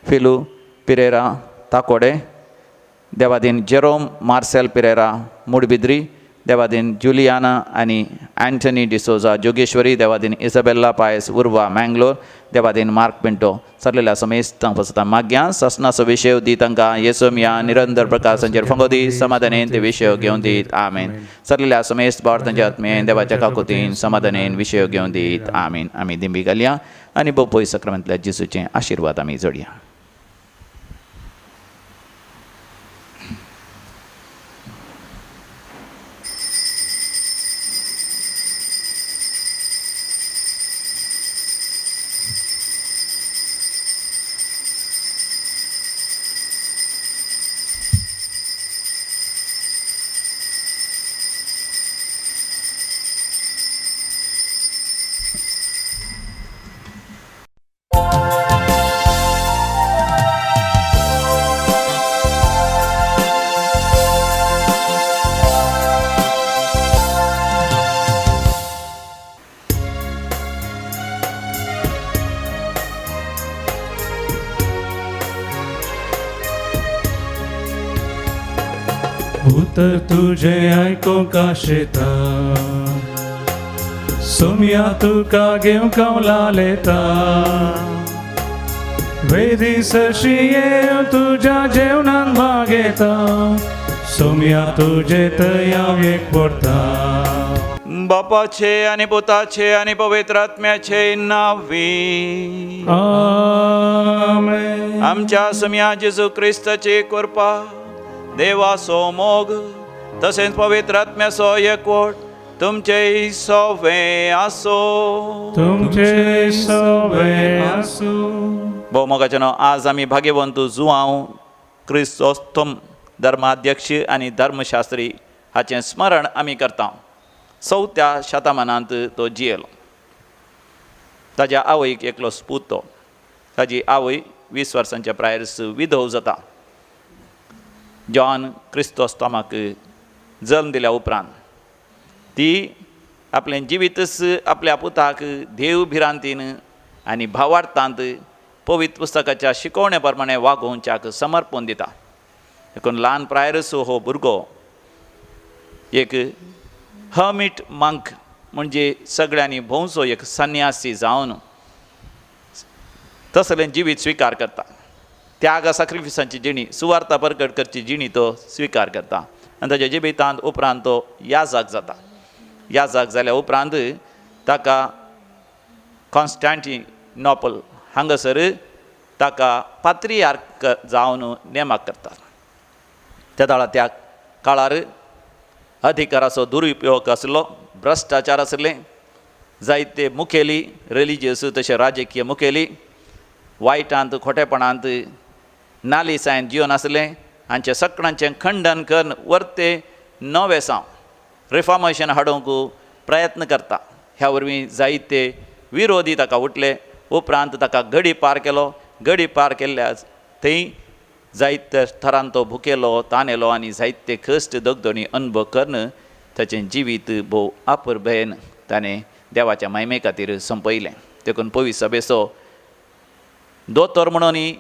फिलू पिरेरा ताकोडे. देवादीन जेरोम मार्सेल पिरेरा मुडबिद्री. देवादीन जुलियाना आनी अँटनी डिसोजा जोगेश्वरी. देवादीन इसाबेल्ला पायस उर्वा मँगलोर. देवादीन मार्क पिंटो सरलेल्या समेस्तांक पासता मागया. ससनाचो विशय दी तांकां येसोमिया निरंतर प्रकाश तांचेर फंगोदी समाधानेन ते विशय घेवन दीत आमीन. सरलेल्या समेस्त बावतांच्या आत्मेन देवाच्या काकुतीन समाधानेन विशय घेवन दीत आमीन. आमी दिंबी घालया आनी बोपोय सक्रामेंतल्या जेसूचें आशिर्वाद आमी जोडया. उतर तुझे आयकोंक आशेता, सोम्या तुका घेवंक हांव लालेता. वेदी सशिये तुज्या जेवणान भाग घेता, सोम्या तुजे थंय हांव एक पडटा. बापाचे आनी पुताचे आनी पवित्र आत्म्याचे नावी. आमेन. आमच्या सम्या जेजू क्रिस्ताची कृपा, देवाचो मोग तशेंच पवित्र आत्म्याचो एकवट तुमचे सवे आसो. तुमचे सवे आसू. भोव मोगाचें आज आमी भाग्यवंत जुआंव क्रिस्तोस्तम धर्माध्यक्ष आनी धर्मशास्त्री हाचें स्मरण आमी करता. 4थ्या शतमानांत तो जियेलो. ताज्या आवयक एकलो पूत तो. ताजी आवय 20 वर्सांच्या प्रायर्स विधव जाता. जॉन क्रिस्तोस्तमाक जल्म दिल्या उपरांत ती आपलें जिवीतच आपल्या पुताक देव भिरांतीन आनी भावार्थांत पवित्र पुस्तकाच्या शिकवणे प्रमाणे वागोवच्याक समर्पण दिता. देखून ल्हान प्रायर्स हो भुरगो एक हर्मिट मंक म्हणजे सगळ्यांनी भोवसो एक संन्यासी जावन तसलें जिवीत स्विकार करता. त्याग सॅक्रिफिसांची जिणी, सुवार्ता प्रकट करची जिणी तो स्विकार करता. आनी ताच्या जिवितांत उपरांत तो याजक जाता. याजक जाल्या उपरांत ताका कॉन्स्टँटिनोपल हांगासर ताका पात्रियार्क जावन नेमक करता. त्या काळार अधिकाराचो दुरुपयोग आसलो, भ्रश्टाचार आसले जायते मुखेली रिलिजियस तशें राजकीय मुखेली वायटांत खोटेपणांत नालिसायन जिवन आसलें हांचे सगळ्यांचें खंडन करून वर्ते नवेसांव रिफॉर्मेशन हाडूंक प्रयत्न करता. ह्या वरवीं जायते विरोधी ताका उठले. उपरांत ताका गडी पार केलो. गडी पार केल्ल्या थंय जायते थरान तो भुकेलो तानेलो आनी जायते कश्ट दगदणी अनुभव करून ताचें जिवीत भोव आपुरबेन ताणें देवाच्या महिमे खातीर संपयलें. देखून पवित्र सभेचो दोतोर म्हणूनय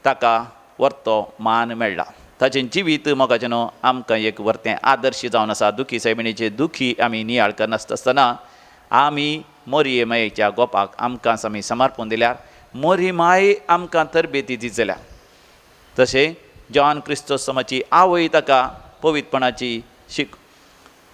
ताका वर्तो मान मेळ्ळा. ताचें जिवीत मोगाचें न्हू आमकां एक वर्तें आदर्श जावन आसा. दुखी सायबिणीचे दुखी आमी नियाळ करनासतना आमी मोरये मायेच्या गोपाक आमकां आमी समर्पण दिल्यार मोरी माय आमकां तरबेती दीत जाल्या. तशें जॉन क्रिस्तोस्तमाची आवय ताका पवित्रपणाची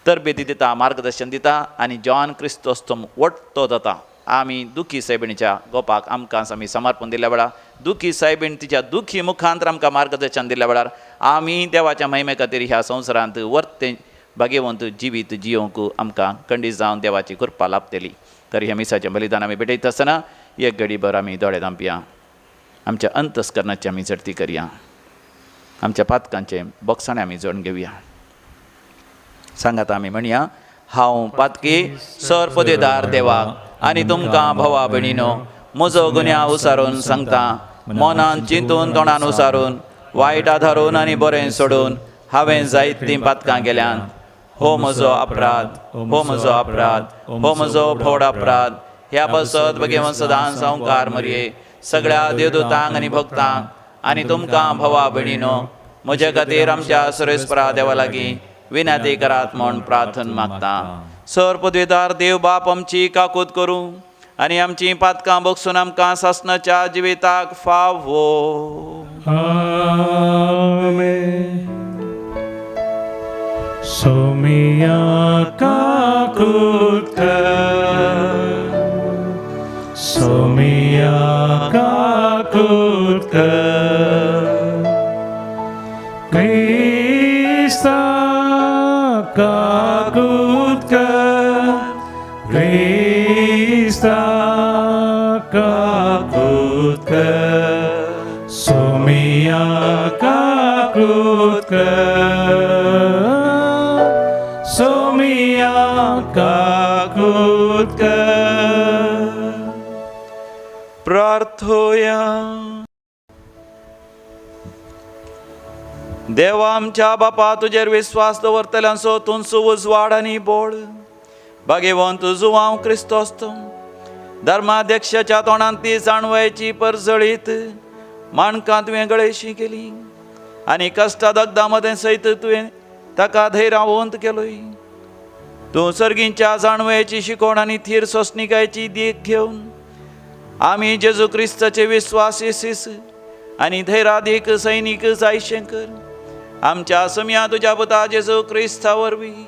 तरबेती दिता, मार्गदर्शन दिता आनी जॉन क्रिस्तोस्तम वट्टो जाता. आमी दुखी सायबिणीच्या गोपाक आमकां आमी समर्पण दिल्या वेळार दुखी सायबीण तिच्या दुखी मुखांतर आमकां मार्गदर्शन दिल्या वेळार आमी देवाच्या महिमे खातीर ह्या संवसारांत वर्तें भाग्यवंत जिवीत जियोंक आमकां खंडीत जावन देवाची कृपा लाभतली. तर ह्या मिसाचें बलिदान आमी भेटयत आसतना एक घडीभर आमी दोळे धांपया. आमच्या अंतस्करणाची आमी झडती करया. आमच्या पातकांचें बोगसाणें आमी जोडून घेवया. सांगात आमी म्हणया, हांव पातकी सरपदेदार देवाक आनी तुमकां भवा भयणीनो म्हजो गुन्यांव उसारून सांगता. मनान चिंतून तोंडान उसारून वायट आधारून आनी बरें सोडून हांवें जायतीं पातकां गेल्यान. हो म्हजो अपराध, हो म्हजो अपराध, हो म्हजो फोड अपराध. ह्या बसत भगेवन सदां संवकार मरये सगळ्या देवदूतांक आनी भक्तांक आनी तुमकां भवा भयणीनो म्हजे खातीर आमच्या सुरेस्परा देवा लागीं विनंती करात म्हूण प्रार्थना मागता. सरपदवीदार देव बाप आमची काकूत करूं आनी आमची पातकां बगसून आमकां सासणाच्या जिविताक फावो. आमेन. सोमिया काकूत कर, सोमिया काकूत कर, क्रिस्ता काकूत कर, क्रिस्ता काकूत कर, सोमिया काकूत कर, सोमिया काकूत कर. प्रार्थोया. देवा आमच्या बापा तुजेर विस्वास दवरतल्यांचो तुमचो उजवाड आनी बोळ भाग्यवंत जुवांव क्रिस्तोस्तम धर्माध्यक्षाच्या तोंडांत ती जाणवायची परजळीत माणकां तुवें गळेशी केली आनी कश्टा दगदा मदें सयत तुवें ताका धैर्यवंत केलोय. तूं सर्गींच्या जाणवेची शिकोण आनी थीर सोसणिकायची देख घेवन आमी जेजू क्रिस्ताचे विस्वासीस आनी धैर्यादीक सैनीक जायशें कर. आमच्या समिया तुज्या पुता जेजू क्रिस्ता वरवीं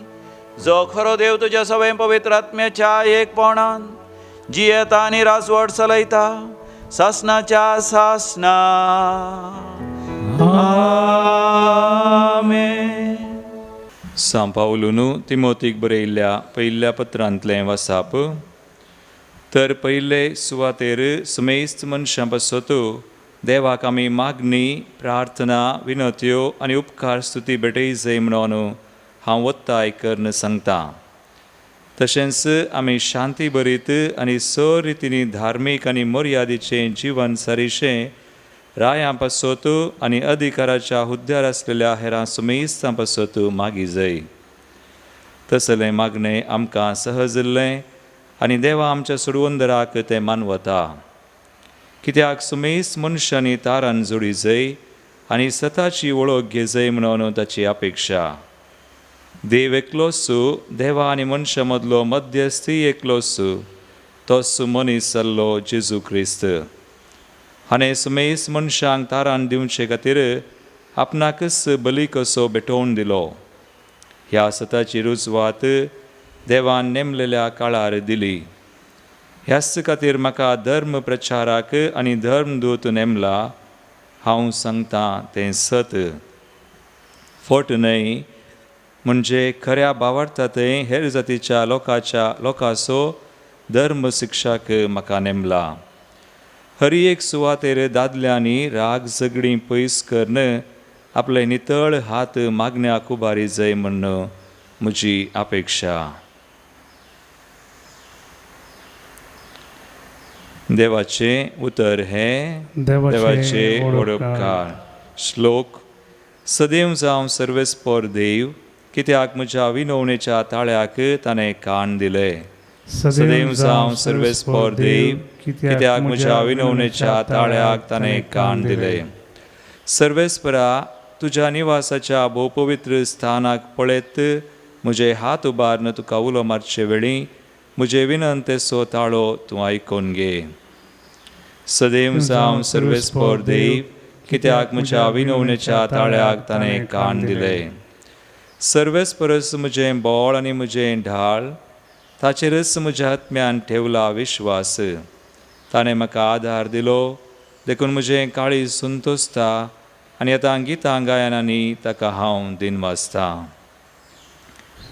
जो खरो देव तुज्या सगळे पवित्र आत्म्याच्या एकपणान जियेता आनी राजवट चलयता सासणाच्या सासना. आमेन. सांव पावलून तिमोथीक बरयल्ल्या पयल्या पत्रांतलें वासाप. तर पयले सुवातेर समेस्त मनशां पासत देवाक आमी मागणी प्रार्थना विनत्यो आनी उपकार स्तुती भेटय जाय म्हणून हांव वत्ताय करन सांगता. तशेंच आमी शांती बरीत आनी स रितींनी धार्मीक आनी मर्यादेचें जिवन सारिशें रायां पासत आनी अधिकाराच्या हुद्द्यार आसलेल्या हेरां समेस्तां पासत मागी जाय. तसलें मागणें आमकां सहज जाल्लें आनी देवा आमच्या सोडवंदराक तें मानवता. कित्याक समेस्त मनशांनी तारान जोडी जाय आनी स्वताची वळख घे जाय म्हणून ताची अपेक्षा. देव एकलोच देवा आनी मनशा मदलो मध्यस्थी एकलोच तोच मनीस जाल्लो जेजू क्रिस्त. हाणें समेस्त मनशांक तारान दिवचे खातीर आपणाकच बली कसो भेटोवन दिलो. ह्या स्वताची रुजवात देवान नेमलेल्या काळार दिली. ह्याच खातीर म्हाका धर्म प्रचाराक आनी धर्मदूत नेमला. हांव सांगता तें सत. फट न्हय म्हणजे खऱ्या भावार्थांतय हेर जातीच्या लोकांचो धर्म शिक्षाक म्हाका नेमला. हरी एक सुवातेर दादल्यांनी राग झगडीं पयस करन आपले नितळ हात मागण्याक उबारी जाय म्हणून म्हजी अपेक्षा. देवाचे उतर हे देवाचे ओडपकार. श्लोक. सदैव जावं सर्वेस्पर देव, कित्याक म्हज्या विनवणेच्या ताळ्याक ताणें कान दिलें. सदैव जावं सर्वेस्पर देव, कित्याक म्हज्या विनवणेच्या ताळ्याक ताणें कान दिलें. सर्वेस्परा, तुज्या निवासाच्या भोवपवित्र स्थानाक पळयत म्हजे हात उबारन तुका उलो मारचे वेळी म्हजे विनंतेचो ताळो तूं आयकून घे. सदैव जावं सर्वेस्पर देव, कित्याक म्हज्या विनवणेच्या ताळ्याक ताणें कान दिलें. सर्वेस्परस म्हजें बोळ आनी म्हजें ढाळ, ताचेरच म्हज्या आत्म्यान ठेवला विश्वास. ताणें म्हाका आदार दिलो, देखून म्हजें काळीज संतोसता आनी आतां गितां गायनांनी ताका हांव दिनवासतां.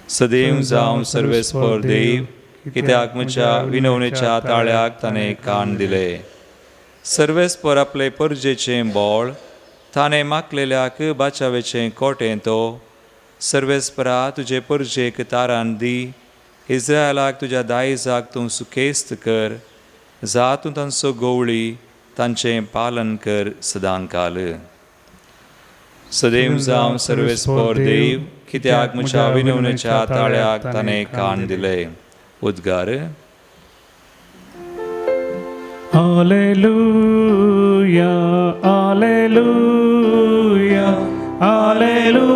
सदैव जावं सर्वेस्पर देव, कित्याक म्हज्या विनवणेच्या ताळ्याक ताणें कान दिलें. सर्वेस्पर आपले परजेचें बोळ, ताणें मागलेल्याक बाचावेचें कोटें तो. सर्वेस्परा, तुजे परजेक तारान दी. इस्रायलाक तुज्या दायजाक तूं सुकेस्त कर. जातूं तांचो गवळी, तांचें पालन कर सदांकाल. सदैव जावं सर्वेस्पर देव, कित्याक म्हज्या विनवणेच्या ताळ्याक ताणें कान दिलें. उद्गार. Alleluia, Alleluia, Alleluia.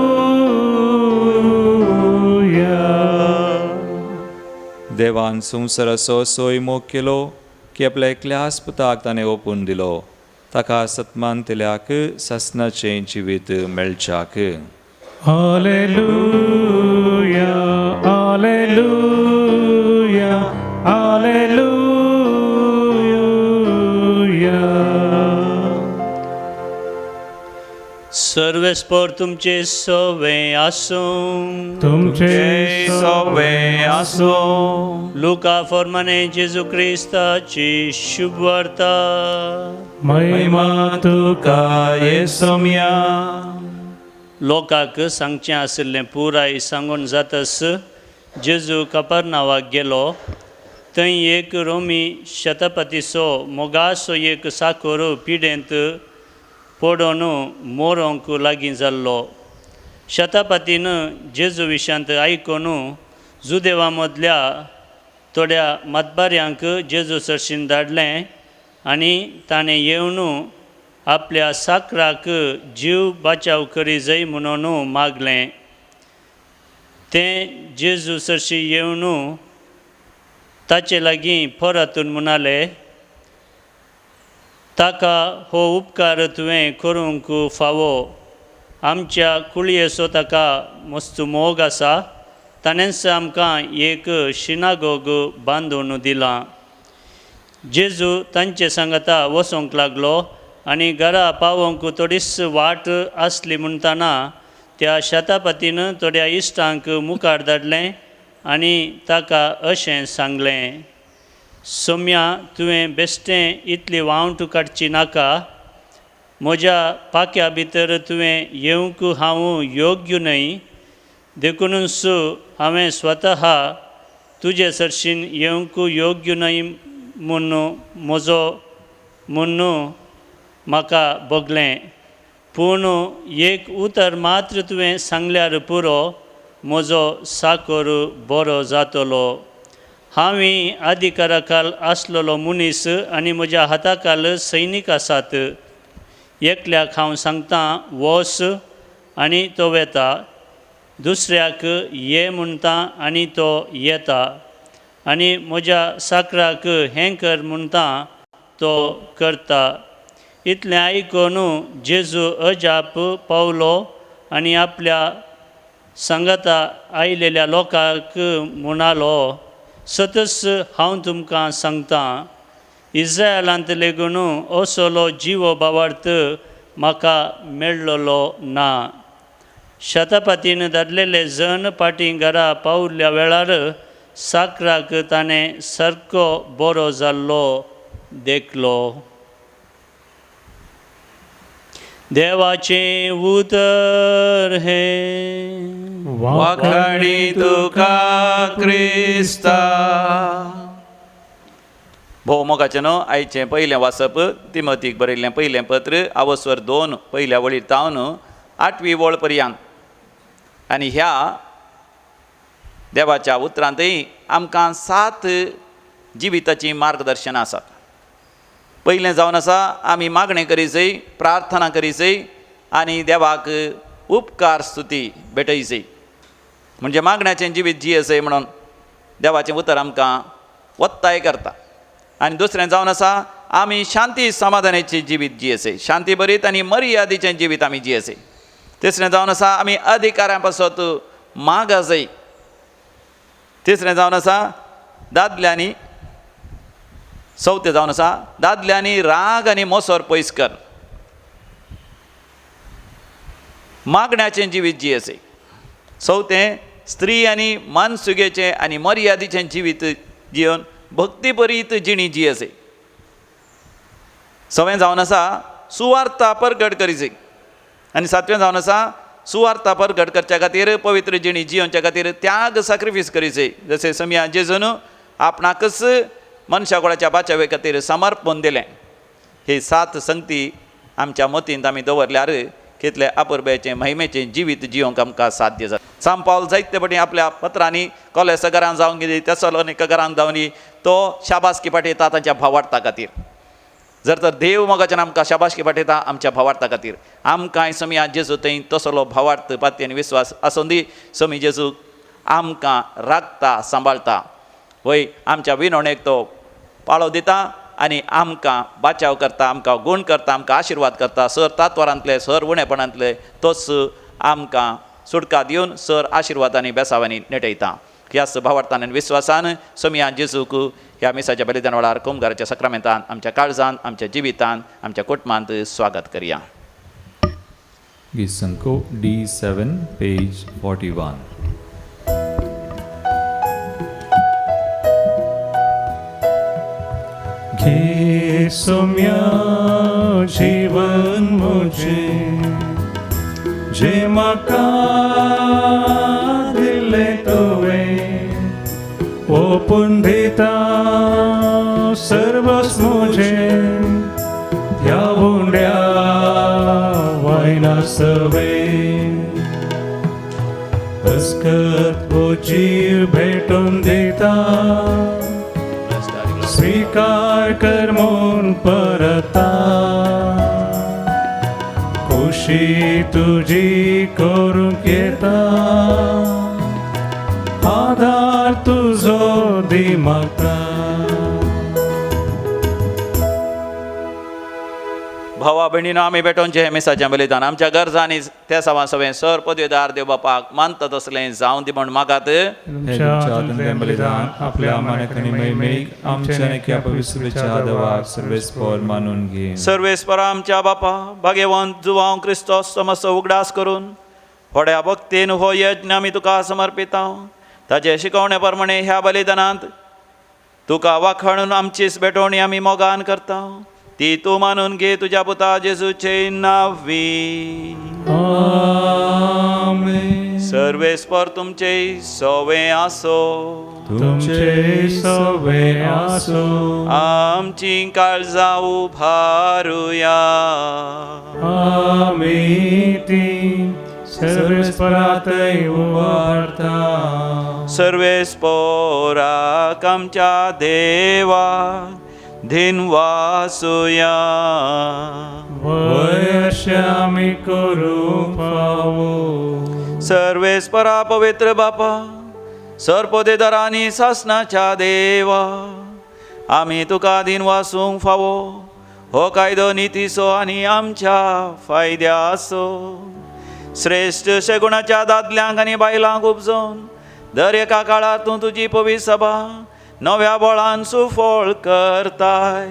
देवान संवसाराचो सोय मोग केलो की आपल्या एकल्याच पुताक ताणें ओपून दिलो, ताका सत्मानतेल्याक ससनाचें जिवीत मेळच्याक. Alleluia, Alleluia, Alleluia. सर्वेस्पर तुमचे सवे आसूं. तुमचे सवे आसो. लुका फॉर्माने जेजू क्रिस्ताची शुभ वार्ता. महिमा तुका येसुम्या. लोकांक सांगचें आशिल्लें पुराय सांगून जातस जेजू कफरनावाक गेलो. थंय एक रोमी शतपतीचो मोगाचो एक साकोर पिडेंत पडोवन मोरोंक लागीं जाल्लो. शतपतीन जेजू विशांत आयकून जुदेवा मदल्या थोड्या मतबाऱ्यांक जेजू सरशीन धाडलें आनी ताणें येवन आपल्या साकराक जीव बचाव करी जाय म्हणून मागलें. तें जेजू सरशी येवन ताचे लागीं परतून म्हणालें, ताका हो उपकार तुवें करूंक फावो. आमच्या कुळयेचो ताका मस्त मोग आसा. ताणेंच आमकां एक शिनागोग बांदून दिला. जेजू तांचे सांगता वचोंक लागलो आनी घरा पावोंक थोडीच वाट आसली म्हणटना त्या शतपतीन थोड्या इश्टांक मुखार धाडलें आनी ताका अशें सांगलें, सोम्या, तुवें बेश्टें इतली वावट काडची नाका. म्हज्या पाक्या भितर तुवें येवंक हांव योग्य न्हय. देखूनच हांवें स्वता तुजे सरशीन येवंक योग्य न्हय म्हूण म्हाका भोगलें. पूण एक उतर मात्र तुवें सांगल्यार पुरो, म्हजो साकोर बरो जातलो. हांवें अधिकाराखाल आसलेलो मनीस आनी म्हज्या हाताखाल सैनीक आसात. एकल्याक हांव सांगतां वच आनी तो वेता. दुसऱ्याक ये म्हणटा आनी तो येता. आनी म्हज्या साकराक हें कर म्हणटा तो करता. इतलें आयकून जेजू अजाप पावलो आनी आपल्या सांगाता आयलेल्या लोकांक म्हणालो, सतच हांव तुमकां सांगतां, इस्रायलांत लेगून असलो जिवो भावार्थ म्हाका मेळ्ळलो ना. शतपतीन धाडलेले जण पाटी घरा पावल्या वेळार साकराक ताणें सारको बरो जाल्लो देखलो. देवाचें उतर हे. वाखाणी तुका क्रिस्ता. भोव मोगाचें न्हू आयचें पयलें वाचप तिमोथीक बरयल्लें पयलें पत्र आवस्वर 2 पयल्या वळीर तावन 8वी वळ पर्यंत. आनी ह्या देवाच्या उतरांतय आमकां 7 जिविताचीं मार्गदर्शनां आसात. पयलें जावन आसा आमी मागणें करीचय, प्रार्थना करीचय आनी देवाक उपकार स्तुती भेटयचय. म्हणजे मागण्याचें जिवीत जियेचय म्हणून देवाचें उतर आमकां वत्ताय करता. आनी दुसरें जावन आसा आमी शांती समाधानाचें जिवीत जियेचय, शांती बरीत आनी मर्यादेचें जिवीत आमी जियेचय. तिसरें जावन आसा आमी अधिकाऱ्यां पासत मागचय. तिसरें जावन आसा दादल्यांनी, चवथें जावन आसा दादल्यांनी राग आनी मोसोर पयस कर. मागण्याचें जिवीत जियेचय. चवथें स्त्री आनी मानसुगेचें आनी मर्यादेचें जिवीत जियोन भक्ती बरीत जिणी जियेचय. 6वें जावन आसा सुवार्ता परगट करीचय. आनी 7वें जावन आसा सुवार्ता परगट करच्या खातीर पवित्र जिणी जियोवच्या खातीर त्याग सॅक्रिफीस करीचय. जशें समिया जेजून आपणाकच मनशाकुळाच्या बाचावे खातीर समर्पण दिलें. ही 7 संगती आमच्या मतींत आमी दवरल्यार कितले अपुर्बेचें महिमेचें जिवीत जियोवंक आमकां साध्य जाता. सांत पावल जायते फावटी आपल्या पत्रांनी कॉलेसा घरांत जावं दी, तेसलोनिका घरांत जावं दी, तो शाबासकी पाठयता तांच्या भावार्था खातीर. जर तर देव मोगाच्यान आमकां शाबासकी पाठयता आमच्या भावार्था खातीर, आमकांय समिया जेजू थंय तसलो भावार्थ पाती आनी विस्वास आसूं दी. समी जेजू आमकां राखता, सांबाळटा. वय आमच्या विनवणेक तो पाळो दिता आनी आमकां बाचाव करता, आमकां गूण करता, आमकां आशिर्वाद करता. सर तात्वरांतले, सर उणेपणांतले तोच आमकां सुटका दिवन सर आशिर्वादांनी बेसावांनी नेटयता. ह्याच भावार्थान आनी विस्वासान समिया जेजूक ह्या मिसाच्या बलिदान वेळार कुंभकाराच्या सक्रामेंतान आमच्या काळजांत, आमच्या जिवितांत, आमच्या कुटुंबांत स्वागत करया. गीत संको D7 पेज 41. घे सौम्या जीवन मुझे जे म्हाका दिलें तुवें, ओपून दिता सर्वस्व मुजें ह्या उंड्या वायना सवें. हस्कत वो जीव भेटून दिता, स्वीकार कर म्हूण परता. खुशी तुजी करूंक येता, आधार तुजो दी म्हाका. भावा भयणीनो आमी भेटोवचें हें मिसाचें बलिदान आमच्या गरजा आनी त्या सवा सवें सर पदवीदार देव बापाक मानता तसलें जावं दी म्हूण मागात. तुमच्या बलिदान आपल्या मानेक आनी महिमेक आमच्या नेक्या पवित्रच्या देवाक सर्वेस्पर मानून घे. सर्वेस्परा आमच्या बापा, भाग्यवंत जुवांव क्रिस्तोस समस्त उगडास करून व्हड्या भक्तीन हो यज्ञ आमी तुका समर्पिता. ताचे शिकवणे प्रमाणे ह्या बलिदानांत तुका वाखाणून आमचीच भेटोवणी आमी मोगान करता. ती तूं मानून घे तुज्या पुता जेजूचे नांवी. आमेन. सर्वेस्पर तुमचे सवे आसो, तुमचे सवे आसो. आमची काळजां उभारुया. आमी ती सर्वेस्परातय उबारता. सर्वेस्पराक आमच्या देवा धिनवासुया. वय आमी करूंक फावो. सर्वेस्परा पवित्र बापा, सरपोतेदारांनी सासनाच्या देवा, आमी तुका दिनवासूंक फावो. हो कायदो नितीचो आनी आमच्या फायद्याचो. श्रेश्ठ शेगुणाच्या दादल्यांक आनी बायलांक उपजोवन दर एका काळार तूं तुजी पवित्र सभा नव्या बळान सुफळ करताय.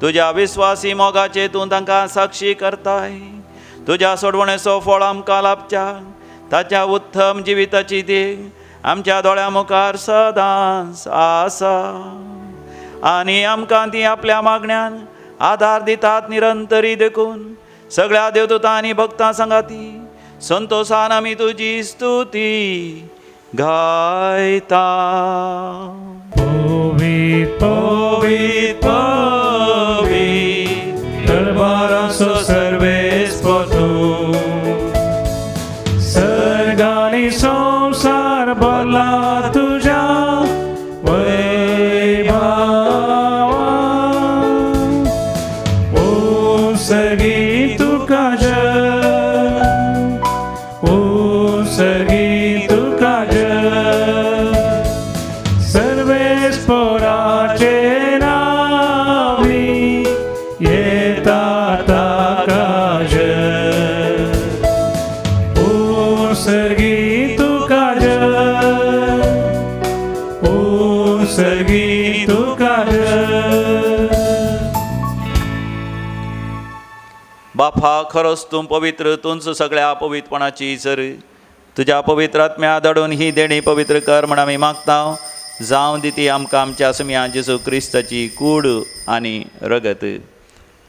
तुज्या विस्वासी मोगाचे तूं तांकां साक्षी करताय. तुज्या सोडवणेचो फळ आमकां लाभच्या ताच्या उत्तम जिविताची दे आमच्या दोळ्या मुखार सदांच आसा आनी आमकां ती आपल्या मागण्यान आदार दितात निरंतरी देखून सगळ्या देवदूतां आनी भक्तां सांगाती संतोषान आमी तुजी स्तुती गायता. Povit, povit, povit, दरबाराचो Sarves पोतू. सर्गानी संसार भरला तुझ्या वैभवान. सर्गी तुका जय, सर्गी तुका जय. सर्वेस पोराचे नावी येता ताका जय. सर्गी तुका जय, सर्गी तुका जय. बापा खरोच तूं पवित्र, तूंच सगळ्या पवित्रपणाची सर. तुज्या पवित्र आत्म्या धाडून ही देणी पवित्र कर म्हण आमी मागता. जावं दिती आमकां आमच्या सुम्या जेजू क्रिस्ताची कूड आनी रगत.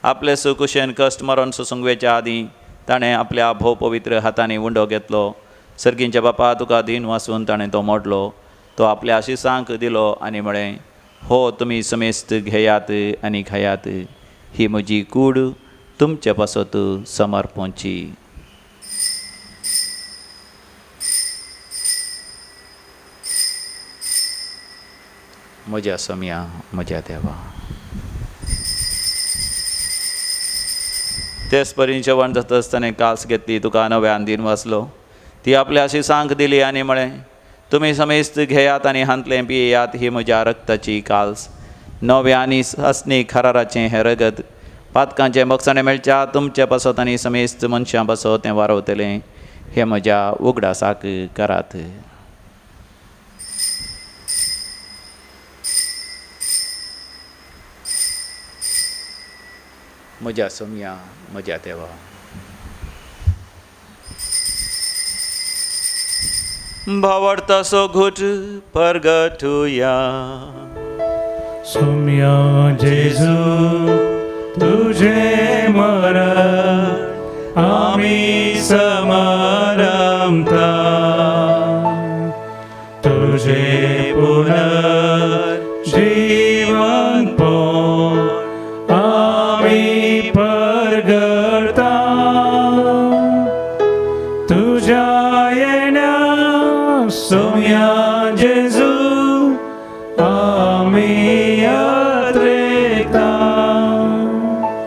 आपले सुकुशेन कश्ट मरण सुसंगवेच्या आदीं ताणें आपल्या भोव पवित्र हातांनी उंडो घेतलो. सर्गींच्या बापा तुका दिन वाचून ताणें तो मोडलो. तो आपल्या आशिसांक दिलो आनी म्हळें, हो तुमी समेस्त घेयात आनी खायात. ही म्हजी कूड तुमचे पासत समर्पणची. म्हज्या सम्या म्हज्या देवा. तेच परीन जेवण जाता आसतना कास घेतली, तुका नव्यान दिन वाचलो. ती आपल्या आशिसांक दिली आनी म्हळें, तुमी समेस्त घेयात आनी हांतलें पियेयात. ही म्हज्या रक्ताची काल्स, नव्या आनी सासणी खराराचें हें रगत. पातकांचें मगसाणें मेळच्या तुमचे पासत आनी समेस्त मनशां पासत तें वारवतलें. हें म्हज्या उगडासाक करात. म्हज्या सम्या म्हज्या देवा. भावार्थाचो घोट परगटुया. सौम्या जेजू तुझे मरण आमी समरमता. तुझे पुनर्जीवन पोर आमी परगटा. तुझ्या येण्या सौम्या जेजू आमी यात्रेता.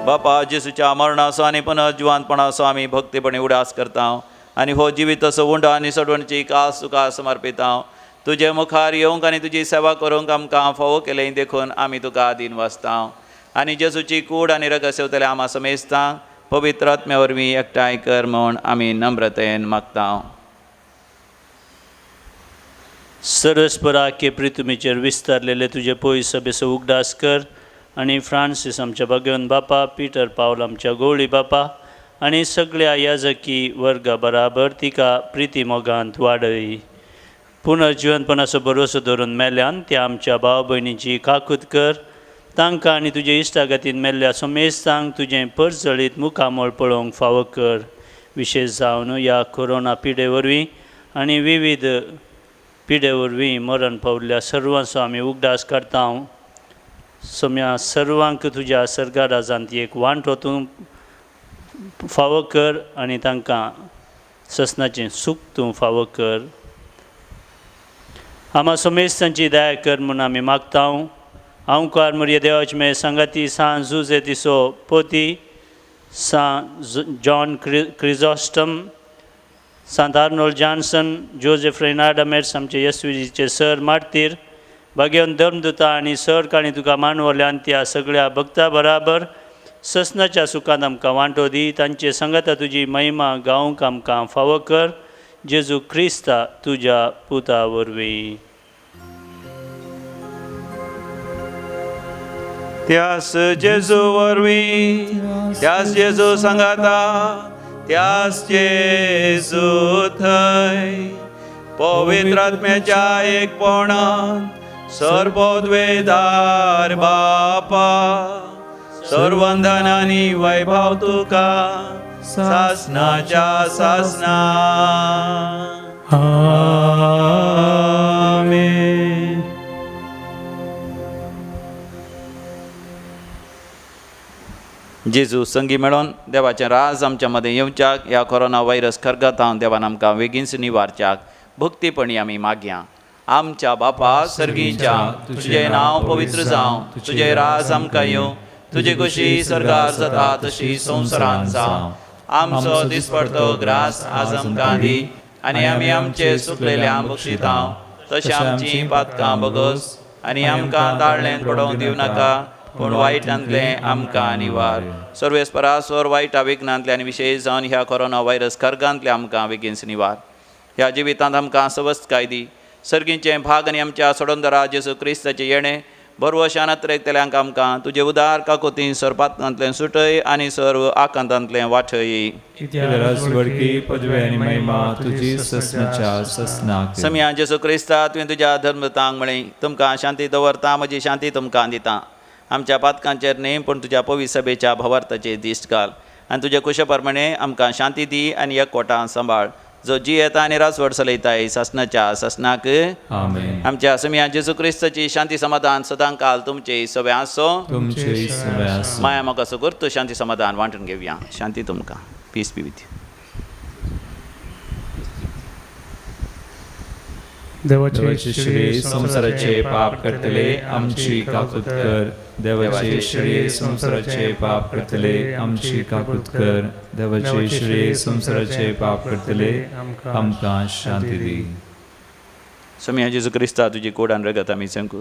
बापा जेसूच्या मरणाचो आनी पुनर्जिवानपणाचो आमी भक्तीपणे उडास करता आनी हो जिविताचो उंडो आनी सडवणची कास तुका समर्पिता. तुजे मुखार येवंक आनी तुजी सेवा करूंक आमकां फावो केलें देखून आमी तुका दिन वाचता. आनी जेसूची कूड आनी रगत सेवतले आमा समेस्तां पवित्र आत्म्या वरवीं एकठांय कर म्हूण आमी नम्रतेन मागता. सर्वस्पराके प्रितुमेचेर विस्तारलेले तुजे पळय सभेचो उगडास कर आनी फ्रांसीस आमच्या भगवन बापा, पिटर पावल आमच्या गवळी बापा आनी सगळ्या याजकी वर्गा बराबर तिका प्रिती मोगांत वाडय. पुनर्जिवनपणाचो भरोसो धरून मेल्यान त्या आमच्या भाव भयणीची काकूत कर. तांकां आनी तुजे इश्टागतीन मेल्ल्या समेस्तांक तुजें परजळीत मुखामोळ पळोवंक फावो कर. विशेश जावन ह्या कोरोना पिडे वरवीं आनी विविध पिडे वरवीं मरण पावल्ल्या सर्वांचो आमी उगडास करता. सम्या सर्वांक तुज्या सर्गा राजांत एक वांटो तूं फावो कर आनी तांकां ससनाचें सूख तूं फावो कर. आमा समेस्तांची दया कर म्हूण आमी मागता. हांवकार मरिया देवाची मे सांगाती सान जुजे तिसो पोती, सान जॉन क्रिजॉस्टम, सांत आर्नोल्ड जॉन्सन, जोझेफ रेनार्ड अमेट्स आमचे येसुजीचे सर मार्तीर, भगवन धर्मदूता आनी सर काणी तुका मानवल्यान त्या सगळ्या भक्तां बराबर ससनाच्या सुखांत आमकां वांटो दी. तांचे संगता तुजी महिमा गावंक आमकां फावो कर. जेजू क्रिस्ता तुज्या पुता वरवीं. त्यास जेजू वरवीं, त्यास जेजू सांगाता, त्यास जेजू थंय, पवित्र आत्म्याच्या एकपणात सर्वोद्वेदार बापा सर्वंधनानी वैभव तुका सासनाच्या सासना आमेन. जेजू संगी मेळोन देवाचें राज आमच्या मदें येवच्याक ह्या कोरोना व्हायरस खरगतावन देवान आमकां बेगीनच निवारच्याक भक्तीपणी आमी मागया. आमच्या बापा सर्गीच्या तुजें नांव पवित्र जावं, तुजें राज आमकां येवं, तुजी कशी सर्गार जाता तशी संवसारांत जावं. आमचो दिसपडटो ग्रास आज आमकां दी आनी आमी आमचे चुकलेल्यांक बक्षितांव, तशें आमचीं पातकां बोगोस आनी आमकां दाळ्ळें पडोवंक दिवं नाका, पूण वायटांतलें आमकां निवार. सर्वेस्परासोर वायटा विघ्नांतल्यान विशेश जावन ह्या कोरोना व्हायरस खरगांतले आमकां बेगीनच निवार. ह्या जिवितांत आमकां सवस्थकाय दी. सर्गीचें भाग आनी आमच्या सोडोंदरा जेजू क्रिस्ताचें येणें बरवशान नत्रेकतेल्यांक आमकां तुजे उदार काकोती सरपातांतलें सुटय आनी सर्व आकांतांतलें वाठय. राजवडकी पदवी आनी महिमा तुजी ससनाच्या ससनाक. सम्या जेजू क्रिस्ता तुवें तुज्या धर्मतांक म्हळें तुमकां शांती दवरता, म्हजी शांती तुमकां दिता. आमच्या पातकांचेर न्ही पूण तुज्या पवित्र सभेच्या भवार्थाचेर दिश्ट घाल आनी तुजे कुशे प्रमाणे आमकां शांती दी आनी एकवटान सांबाळ. जो जी येता आनी रासवड चलयताय सासनाच्या सासनाक आमेन. आमच्या सम्या जेजू क्रिस्ताची शांती समाधान सदां काल तुमचे सगळे आसो. तुमचे सगळे आसूं. माया म्हाका सुगुर्त शांती समाधान वांटून घेवया. शांती तुमकां. Peace be with you. देवाचे श्री संसाराचे पाप करतले आमची काकूत कर. देवाचे श्री संसाराचे पाप करतले आमची काकूत कर. देवाचे श्री संसाराचे पाप करतले आमकां शांती दी. सम्या जेजू क्रिस्ता तुजी कोडान रगत आमी संकू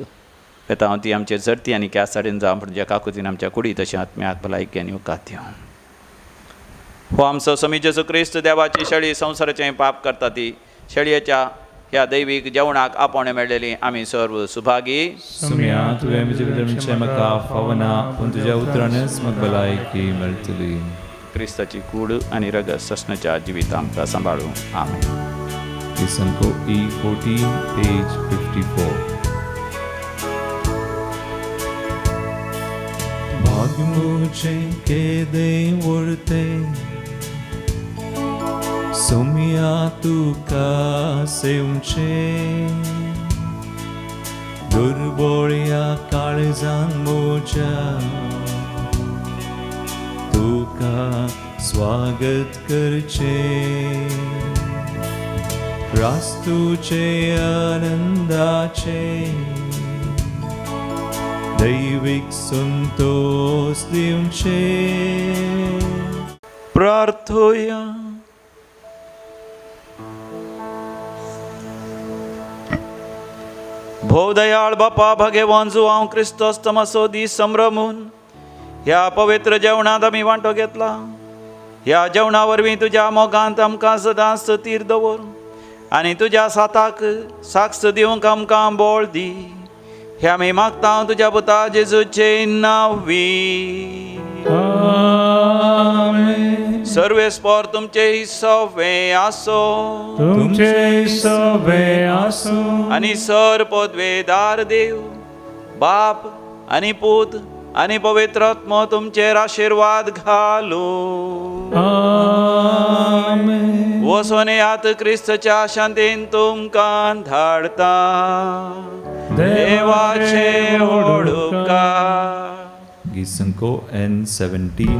येता हांव ती आमचेर झडती आनी क्या साडेन जावं पूण ज्या काकुतीन आमच्या कुडी तशें आत्म्याक भलायकी आनी उकात दिवं. हो आमचो समी जेजू क्रिस्त देवाची शेळी संसाराचें पाप करता ती शेळयेच्या ह्या दैवीक जेवणाक आपोवणें मेळलेली आमी सर्व सुभागी. सम्या तुवें म्हजे धर्मीचें म्हाका फावना पूण तुज्या उतरानच म्हाका भलायकी मेळटली. क्रिस्ताची कूड आनी रगत ससनाच्या जिवितां आमकां सांबाळूं. आमेन. Isanko E14 page 54. Bhagmuche kede urte Somia tuka seumche Durbolia kaळजान मोजा तुका स्वागत करचे. रास्तुचे आनंदाचे दैविक संतोष दिवचे. प्रार्थोया. भोव दयाळ बापा भगवान जो हांव क्रिस्तोस तमसो दीस संभ्रमून ह्या पवित्र जेवणांत आमी वांटो घेतला. ह्या जेवणा वरवीं तुज्या मोगांत आमकां सदां स्थिर दवर आनी तुज्या साताक साक्ष दिवंक आमकां बोळ दी. हे आमी मागता तुज्या पुता जेजूचे नांवी. आमेन. सर्वेस्पर तुमचे सवे आसो. तुमचे सवे आसूं आनी सर पदवेदार देव बाप आनी पूत आनी पवित्र आत्मो तुमचेर आशिर्वाद घालू. आमेन. वसोन यात क्रिस्तच्या शांतीन तुमकां धाडता. देवाचे ओडुका. Gisanko N17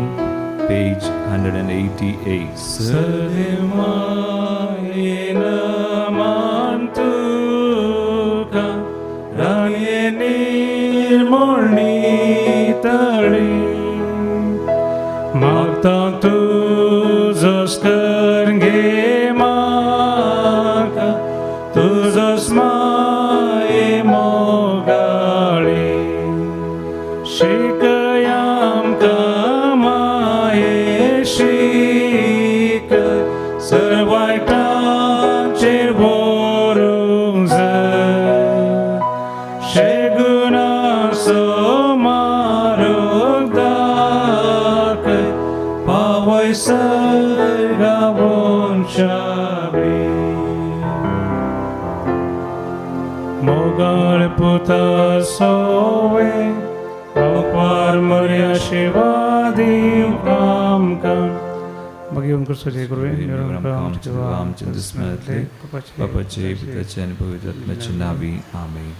page 188. सदैवायेन मानतुका राये निर्मोळणी तळी मागता तुझोच कर घे म्हाका तुझोच माये मोगाळी. शिकय आमकां मायेशी कर सर्वायटाचेर व्हरूंक जाय. शेगुणाचो मारूक दाखय पावय सर्गा वंशावी. मोगळ पुत सोवे अपार मर्या शिवा दिव आमकां मग येऊन कृष्णाचे गुरुवे आमच्या दुस्मनातले बापाचे पित्याचे आणि पवित्र आत्म्याचे नावी आमेन.